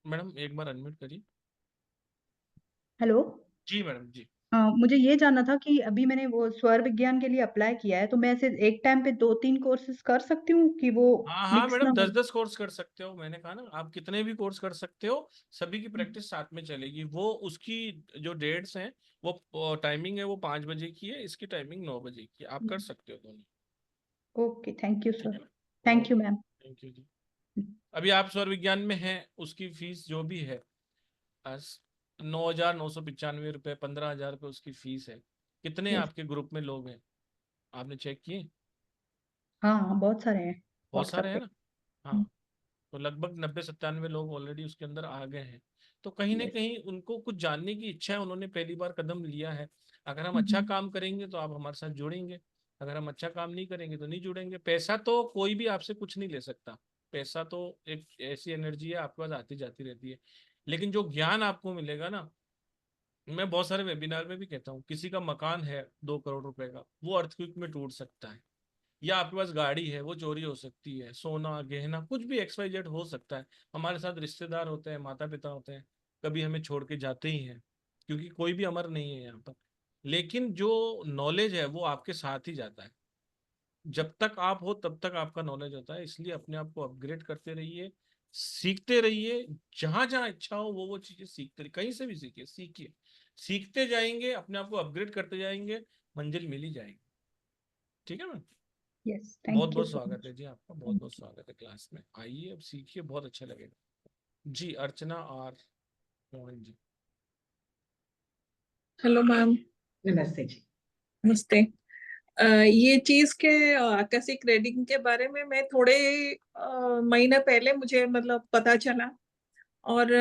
मैडम, एक बार अनम्यूट करिए।
हेलो।
जी मैडम जी।
मुझे ये जानना था कि अभी मैंने वो स्वर विज्ञान के लिए अप्लाई किया है, तो मैं ऐसे एक टाइम पे 2-3 कोर्सेज कर सकती हूँ कि वो
हाँ हाँ
मिक्स ना
मैडम,
हो?
10-10 कोर्स कर सकते हो, मैंने कहा ना, आप कितने भी कोर्स कर सकते हो, सभी की प्रैक्टिस साथ में चलेगी। वो उसकी जो डेट्स हैं, वो टाइमिंग है वो 5 बजे की है, इसकी टाइमिंग 9 बजे की है, आप कर सकते हो दोनों।
ओके, थैंक यू
ठीक
सर।
है ना।
Thank you
okay,
ma'am.
Thank you जी। अभी आप स्वर विज्ञान में हैं, उसकी फीस जो भी है 9,995 रुपये, 15,000 रुपये उसकी फीस है। कितने
यस।
आपके ग्रुप में लोग हैं, आपने चेक किए?
हाँ हाँ, बहुत सारे हैं
बहुत सारे
व्हाट्सएप
हैं
पे।
ना। हाँ, तो लगभग 90-97 लोग ऑलरेडी उसके अंदर आ गए हैं। तो कहीं ना
यस।
कहीं उनको कुछ जानने की इच्छा है, उन्होंने पहली बार कदम लिया है। अगर हम अच्छा काम करेंगे तो आप हमारे साथ जुड़ेंगे, अगर हम अच्छा काम नहीं करेंगे तो नहीं जुड़ेंगे। पैसा तो कोई भी आपसे कुछ नहीं ले सकता, पैसा तो एक ऐसी एनर्जी है आपके पास आती जाती रहती है। लेकिन जो ज्ञान आपको मिलेगा ना, मैं बहुत सारे वेबिनार में भी कहता हूँ, किसी का मकान है 2 करोड़ रुपए का, वो अर्थक्वेक में टूट सकता है। या आपके पास गाड़ी है, वो चोरी हो सकती है, सोना गहना कुछ भी XYZ हो सकता है। हमारे साथ रिश्तेदार होते हैं, माता पिता होते हैं, कभी हमें छोड़ के जाते ही हैं, क्योंकि कोई भी अमर नहीं है यहाँ पर। लेकिन जो नॉलेज है वो आपके साथ ही जाता है, जब तक आप हो तब तक आपका नॉलेज होता है। इसलिए अपने आप को अपग्रेड करते रहिए, सीखते रहिए, जहां जहां इच्छा हो वो चीजें सीखते रहिए, कहीं से भी सीखिए, सीखिए, सीखते जाएंगे, अपने आप को अपग्रेड करते जाएंगे, मंजिल मिल ही जाएगी। ठीक है मैम।
यस,
बहुत
थैंक यू
बहुत
सो
स्वागत
मच।
है जी आपका, बहुत बहुत स्वागत है क्लास में, आइए अब सीखिए, बहुत अच्छा लगेगा जी। Archana R Mohan ji.
Hello ma'am.
नमस्ते जी।
नमस्ते। ये चीज के आकस्मिक रीडिंग के बारे में मैं थोड़े महीने पहले मुझे मतलब पता चला, और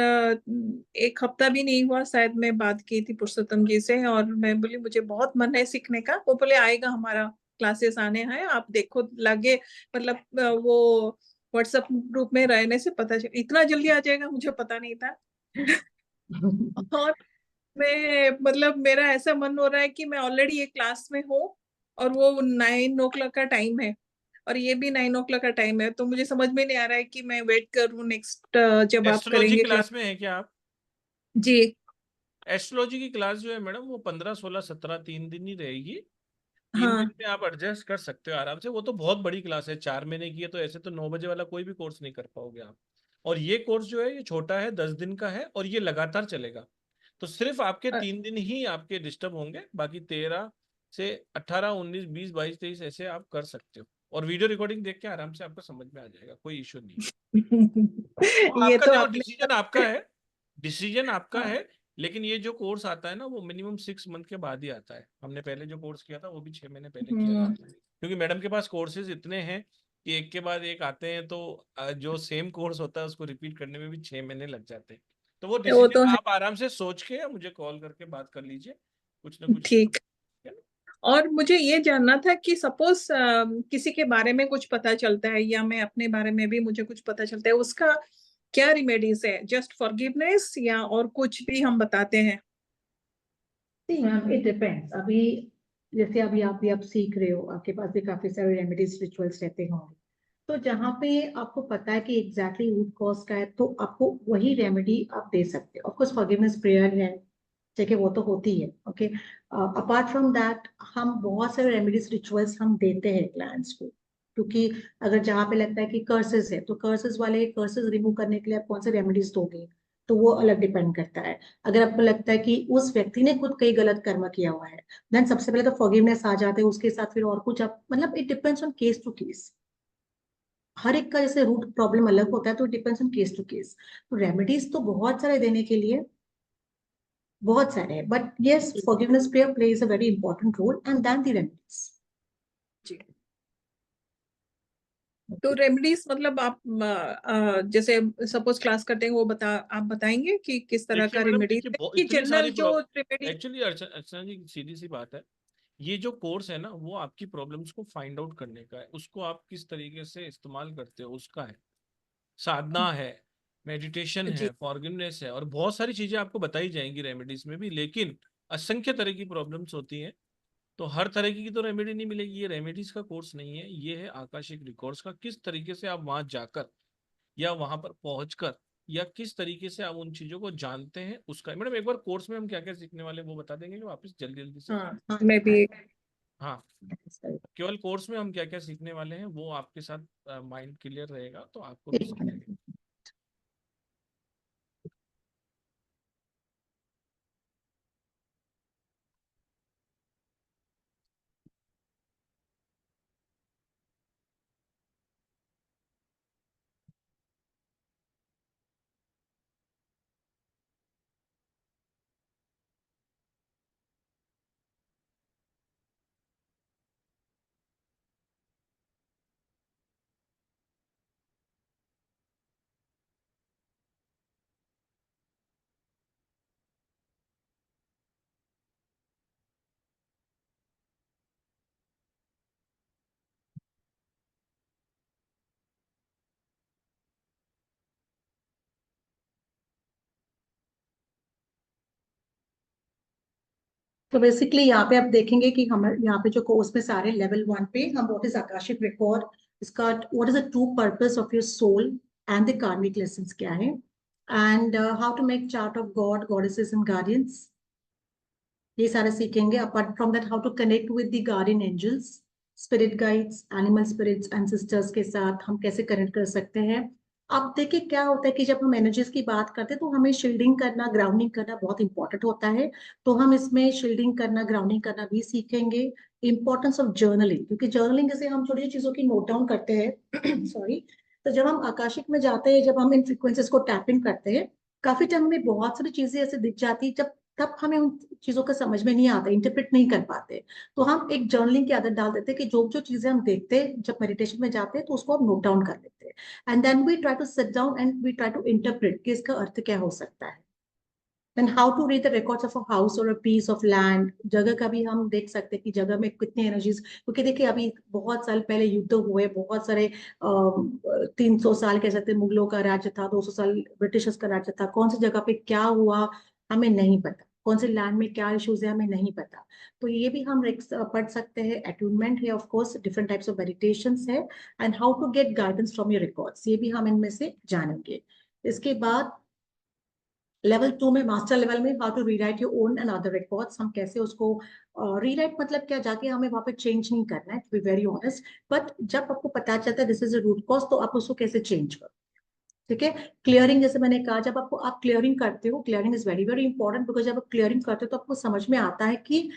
एक हफ्ता भी नहीं हुआ शायद मैं बात की थी पुरुषोत्तम जी से, और मैं बोली मुझे बहुत मन है सीखने का। वो बोले आएगा, हमारा क्लासेस आने हैं, आप देखो लगे मतलब वो व्हाट्सएप ग्रुप में रहने से पता चला, इतना जल्दी आ जाएगा मुझे पता नहीं था। और मैं मतलब मेरा ऐसा मन हो रहा है कि मैं ऑलरेडी ये क्लास में हूँ और वो 9 o'clock का टाइम है और ये भी 9 o'clock का टाइम है, तो मुझे समझ में नहीं आ रहा है कि मैं वेट करूँ नेक्स्ट जब आप
एस्ट्रोलॉजी
करेंगे
क्लास
क्लास।
में है क्या आप?
जी
एस्ट्रोलॉजी की क्लास जो है मैडम वो 15, 16, 17 3 दिन ही रहेगी। 3 दिन
हाँ
में आप एडजस्ट कर सकते हो आराम से। वो तो बहुत बड़ी क्लास है, 4 महीने की है, तो ऐसे तो 9 बजे वाला कोई भी कोर्स नहीं कर पाओगे आप। और ये कोर्स जो है ये छोटा है, 10 दिन का है और ये लगातार चलेगा। तो सिर्फ आपके
अ,
3 दिन ही आपके डिस्टर्ब होंगे, बाकी 13 से 18, 19, 20, 22, 23 ऐसे आप कर सकते हो। और वीडियो रिकॉर्डिंग देख के आराम से आपको समझ में आ जाएगा, कोई इश्यू नहीं है। तो
ये
आपका
तो
देखो
आपने
डिसीजन आपका है, डिसीजन आपका है। लेकिन ये जो कोर्स आता है ना वो मिनिमम 6 मंथ के बाद ही आता है। हमने पहले जो कोर्स किया था वो भी 6 महीने पहले किया था, क्योंकि मैडम के पास कोर्सेज इतने हैं कि एक के बाद एक आते हैं, तो जो सेम कोर्स होता है उसको रिपीट करने में भी 6 महीने लग जाते हैं। तो वो
वो
डिसीजन
तो है।
आप आराम से सोच के मुझे कॉल करके बात कर लीजिए, कुछ ना कुछ।
ठीक। और मुझे ये जानना था कि सपोज किसी के बारे में कुछ पता चलता है या मैं अपने बारे में भी मुझे कुछ पता चलता है, उसका क्या रेमेडीज है? जस्ट फॉरगिवनेस या और कुछ भी हम बताते हैं?
नहीं मैम, इट डिपेंड्स। अभी जैसे अभी आप भी आप सीख रहे हो, आपके पास भी काफी सारे रेमेडीज रिचुअल्स रहते होंगे, तो जहाँ पे आपको पता है कि एग्जैक्टली रूट कॉज का है, तो आपको वही रेमेडी आप दे सकते हो। ऑफकोर्स फॉरगिवनेस प्रेयर है, ठीक है, वो तो होती है। ओके, अपार्ट फ्रॉम दैट हम बहुत सारे रेमेडीज रिचुअल्स हम देते हैं क्लाइंट्स को, क्योंकि अगर जहाँ पे लगता है कि कर्सेस है, तो कर्सेस वाले कर्सेस रिमूव करने के लिए आप कौन से रेमेडीज दोगे, तो वो अलग डिपेंड करता है। अगर आपको लगता है कि उस व्यक्ति ने खुद कई गलत कर्म किया हुआ है, देन सबसे पहले तो फॉरगिवनेस आ जाते हैं, उसके साथ फिर और कुछ आप मतलब it depends on case to case. हर एक का जैसे रूट प्रॉब्लम अलग होता है, तो depends on case to case. तो रेमेडीज तो बहुत सारे देने के लिए, बहुत सारे हैं, but yes, forgiveness prayer plays a very important role and then the remedies.
जी। तो रेमेडीज मतलब आप जैसे सपोज क्लास करते हैं वो आप बताएंगे कि किस तरह
देखिए
का
मैडम,
रेमेडीज
देखिए
है कि
इतनी
जनरल
सारी
जो
प्रॉब्लम,
रेमेडी?
एक्चुअली अर्चना जी सीधी सी बात है, ये जो कोर्स है ना वो आपकी प्रॉब्लम्स को फाइंड आउट करने का है। उसको आप किस तरीके से इस्तेमाल करते हो उसका है। साधना है, मेडिटेशन है,
जी
फॉरगिवनेस है, और बहुत सारी चीजें आपको बताई जाएंगी रेमेडीज में भी। लेकिन असंख्य तरह की प्रॉब्लम्स होती हैं, तो हर तरह की तो रेमेडी नहीं मिलेगी। ये रेमेडीज का कोर्स नहीं है, ये है आकाशिक रिकॉर्ड्स का। किस तरीके से आप वहां जाकर या वहां पर पहुंचकर या किस तरीके से आप उन चीजों को जानते हैं उसका। मैडम एक बार कोर्स में हम क्या क्या सीखने वाले हैं वो बता देंगे कि वापस जल्दी जल्दी से।
हाँ मैं भी।
हाँ, केवल कोर्स में हम क्या क्या सीखने वाले हैं वो आपके साथ माइंड क्लियर रहेगा तो आपको भी
एक
समझ।
मिनट। तो बेसिकली यहाँ पे आप देखेंगे कि हम यहाँ पे जो कोर्स में सारे लेवल 1 पे हम व्हाट इज आकाशिक रिकॉर्ड, इसका what is the true purpose of your soul and the karmic lessons क्या है, and how to make chart of god goddesses and guardians, ये सारे सीखेंगे। Apart from that how to connect with the guardian angels, spirit guides, animal spirits and sisters के साथ हम कैसे कनेक्ट कर सकते हैं। अब देखिए क्या होता है कि जब हम एनर्जीज की बात करते हैं तो हमें शील्डिंग करना, ग्राउंडिंग करना बहुत इंपॉर्टेंट होता है। तो हम इसमें शील्डिंग करना, ग्राउंडिंग करना भी सीखेंगे। इंपॉर्टेंस ऑफ जर्नलिंग, क्योंकि जर्नलिंग जैसे हम छोटी छोटी चीजों की नोट डाउन करते हैं सॉरी, तो जब हम आकाशिक में जाते हैं, जब हम इन फ्रिक्वेंसीज को टैप इन करते हैं, काफी टाइम में बहुत सारी चीजें ऐसे दिख जाती है, जब तब हमें उन चीजों का समझ में नहीं आता, इंटरप्रेट नहीं कर पाते। तो हम एक जर्नलिंग की आदत डाल देते हैं कि जो जो चीजें हम देखते हैं जब मेडिटेशन में जाते हैं तो उसको हम नोट डाउन कर लेते हैं, and then we try to sit down and we try to interpret कि इसका अर्थ क्या हो सकता है। Then how to read the records of a house और अ पीस ऑफ लैंड। जगह का भी हम देख सकते हैं कि जगह में कितनी एनर्जीज, क्योंकि देखिए अभी बहुत साल पहले युद्ध हुए, बहुत सारे 300 साल कह सकते हैं मुगलों का राज्य था, 200 साल ब्रिटिशर्स का राज्य था, कौन सी जगह पे क्या हुआ हमें नहीं पता, कौन से लैंड में क्या इश्यूज है हमें नहीं पता। तो ये भी हम पढ़ सकते हैं। अट्यूनमेंट है, of course different types of meditations है, and how to get guidance from your records, ये भी हम इनमें से जानेंगे। इसके बाद लेवल 2 में, मास्टर लेवल में, how to rewrite your own and other records, हम कैसे उसको रीराइट मतलब क्या, जाके हमें वहां पे चेंज नहीं करना है, to be very honest, but जब आपको पता चलता है this is a root cause, तो आप उसको कैसे चेंज करो। ठीक है। क्लियरिंग, जैसे मैंने कहा, जब आपको आप क्लियरिंग करते हो, clearing is very very important, because जब आप क्लियरिंग करते हो तो आपको समझ में आता है कि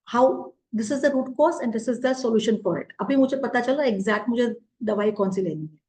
how this is the root cause and this is the solution for it. अभी मुझे पता चला एग्जैक्ट मुझे दवाई कौन सी लेनी है।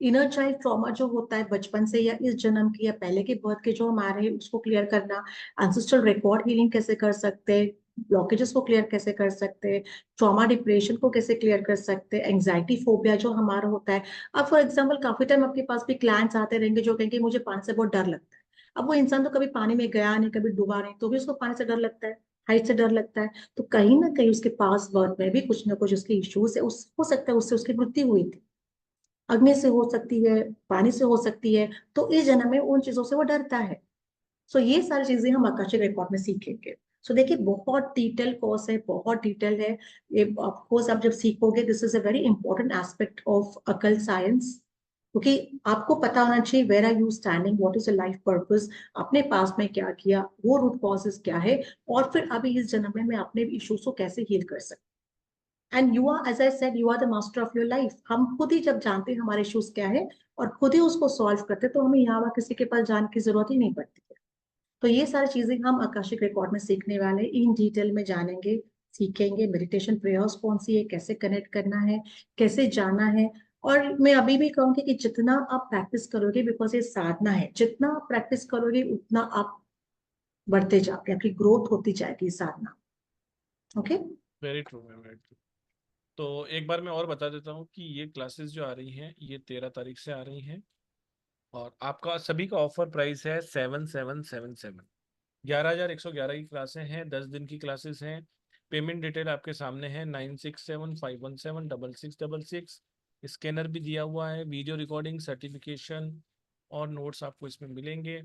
इनर चाइल्ड ट्रॉमा जो होता है बचपन से या इस जन्म की या पहले के बर्थ के जो हमारे हैं, उसको क्लियर करना। एंसेस्ट्रल रिकॉर्ड हीलिंग कैसे कर सकते हैं, ब्लॉकेजेस को क्लियर कैसे कर सकते हैं, ट्रॉमा डिप्रेशन को कैसे क्लियर कर सकते हैं, एंग्जाइटी फोबिया जो हमारा होता है। अब फॉर एग्जाम्पल काफी टाइम आपके पास भी क्लाइंट्स आते रहेंगे जो कहेंगे मुझे पानी से बहुत डर लगता है। अब वो इंसान तो कभी पानी में गया नहीं, कभी डूबा नहीं, तो भी उसको पानी से डर लगता है, हाइट से डर लगता है। तो कहीं ना कहीं उसके पास बर्थ में भी कुछ ना कुछ उसके इश्यूज है, हो सकता है उससे उसकी मृत्यु हुई थी, अग्नि से हो सकती है, पानी से हो सकती है, तो इस जन्म में उन चीजों से वो डरता है। सो ये सारी चीजें हम आकाशिक रिकॉर्ड में सीखेंगे। सो देखिए बहुत डिटेल कोर्स है, बहुत डिटेल है ये। कोर्स आप जब सीखोगे, this is a very important aspect of occult science, क्योंकि आपको पता होना चाहिए where are you standing, what is a life purpose, अपने पास में क्या किया, वो रूट कॉजेज क्या है, और फिर अभी इस जन्म में मैं अपने इश्यूज को कैसे हील कर सकती। And you are, as I said, you are the master of your life. हम खुद ही जब जानते हैं हमारे इश्यूज क्या है और खुद ही उसको सॉल्व करते हैं, तो हमें यहाँ वहाँ किसी के पास जाने की जरूरत ही नहीं पड़ती है। तो ये सारी चीजें हम आकाशिक रिकॉर्ड में सीखने वाले, इन डिटेल में जानेंगे, सीखेंगे। मेडिटेशन प्रेयर्स कौन सी है, कैसे कनेक्ट करना है, कैसे जाना है। और मैं अभी भी कहूंगी कि जितना आप प्रैक्टिस करोगे, बिकॉज ये साधना है, जितना आप प्रैक्टिस करोगे उतना आप बढ़ते जाओगे, आपकी ग्रोथ होती जाएगी साधना। Okay.
Very true ma'am, very true. तो एक बार मैं और बता देता हूँ कि ये क्लासेस जो आ रही हैं ये 13 तारीख से आ रही हैं, और आपका सभी का ऑफर प्राइस है 7777। 11,111 की क्लासें हैं, 10 दिन की क्लासेस हैं। पेमेंट डिटेल आपके सामने है, 9675176666। स्कैनर भी दिया हुआ है, वीडियो रिकॉर्डिंग, सर्टिफिकेशन और नोट्स आपको इसमें मिलेंगे।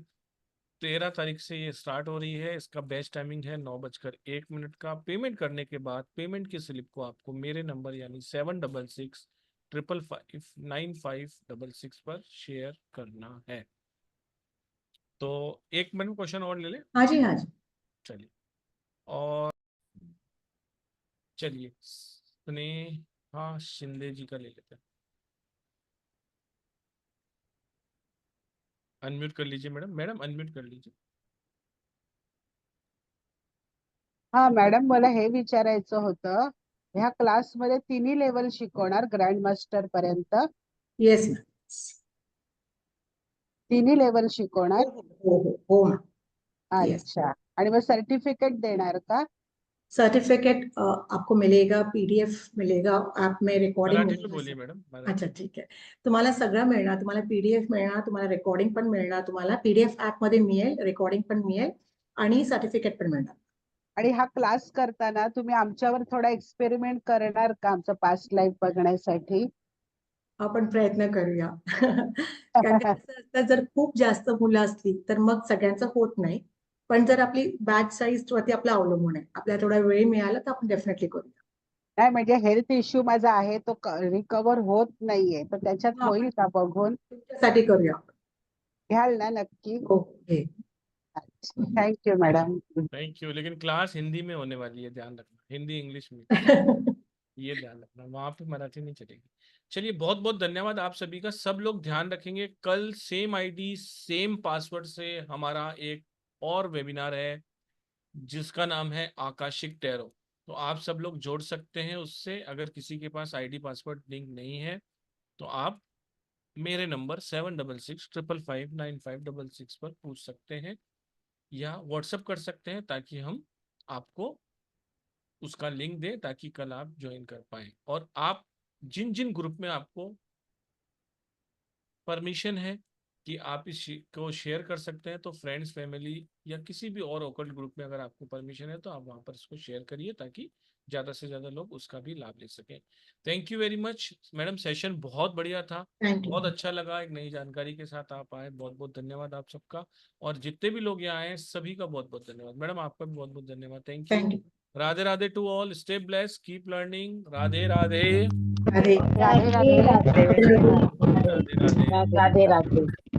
13 तारीख से ये स्टार्ट हो रही है। इसका बेस्ट टाइमिंग है 9:01 का। पेमेंट करने के बाद पेमेंट की स्लिप को आपको मेरे नंबर यानी 7665559566 पर शेयर करना है। तो एक मिनट क्वेश्चन और ले ले।
हाँ जी, हाँ जी।
चलिए, और चलिए स्नेहा शिंदे जी का ले लेते हैं। अनम्यूट कर लीजिए मैडम, मैडम अनम्यूट कर लीजिए।
हा मॅडम, मला हे विचारायचं होतं, ह्या क्लासमध्ये तिन्ही लेवल शिकवणार ग्रँड मास्टर पर्यंत?
Yes ma'am.
तिन्ही लेवल शिकवणार?
हो मॅम। यस।
अच्छा, आणि मग सर्टिफिकेट देणार का?
सर्टिफिकेट आपको मिलेगा, पीडीएफ मिलेगा, ऐप में रिकॉर्डिंग
मराठी में
मिळेल.
बोलिए मैडम, मराठी.
अच्छा ठीक आहे. तुम्हाला सगळं मिळणार, तुम्हाला पीडीएफ मिळणार, तुम्हाला रेकॉर्डिंग पण मिळणार, तुम्हाला पीडीएफ ऍप मध्ये मिळेल, रेकॉर्डिंग पण मिळेल आणि सर्टिफिकेट पण मिळणार.
आणि हा क्लास करताना तुम्ही आमच्यावर थोडा एक्सपेरिमेंट करणार का, आमचं पास्ट लाईफ बघण्यासाठी?
आपण प्रयत्न करूया. कारण का कसं असतं, जर खूप जास्त मुलं असली तर मग सगळ्यांचं होत नाही, पण जर आपली बॅच साईज वरती आपलं अवलंबून आहे, आपल्याला थोडा वेळ मिळाला तर आपण डेफिनेटली करूया.
नाही म्हणजे हेल्थ इश्यू माझा आहे, तो रिकवर होत नाहीये, तर त्याच्यात
हा,
होईल का बघून?
तुमच्यासाठी करूया आपण.
घ्याल ना नक्की?
Okay.
Thank you madam.
Thank you. लेकिन क्लास हिंदी में होने वाली है, ध्यान रखना, हिंदी इंग्लिश में, ये ध्यान रखना, वहां पे मराठी नहीं चलेगी। चलिए, बहुत बहुत धन्यवाद आप सभी का। सब लोग ध्यान रखेंगे, कल सेम आईडी सेम पासवर्ड से हमारा एक और वेबिनार है जिसका नाम है आकाशिक टैरो। तो आप सब लोग जोड़ सकते हैं उससे। अगर किसी के पास आईडी पासवर्ड लिंक नहीं है तो आप मेरे नंबर 7665559566 पर पूछ सकते हैं या व्हाट्सएप कर सकते हैं, ताकि हम आपको उसका लिंक दें, ताकि कल आप ज्वाइन कर पाए। और आप जिन जिन ग्रुप में आपको परमिशन है कि आप को शेयर कर सकते हैं, तो फ्रेंड्स, फैमिली या किसी भी और ओकल्ट ग्रुप में अगर आपको परमिशन है तो आप वहां पर इसको शेयर करिए, ताकि ज्यादा से ज्यादा लोग उसका भी लाभ ले सकें। Thank you very much madam, session बहुत बढ़िया था,
थैंक यू।
बहुत अच्छा लगा, एक नई जानकारी के साथ आप आए, बहुत बहुत धन्यवाद आप सबका। और जितने भी लोग यहाँ आए सभी का बहुत बहुत धन्यवाद। मैडम आपका भी बहुत बहुत धन्यवाद। Thank
thank
you.
You.
Radhe Radhe to all, stay blessed, keep learning. Radhe Radhe
अरे
राधे राधे
राधे राधे।
राधे राधे।
राधे राधे।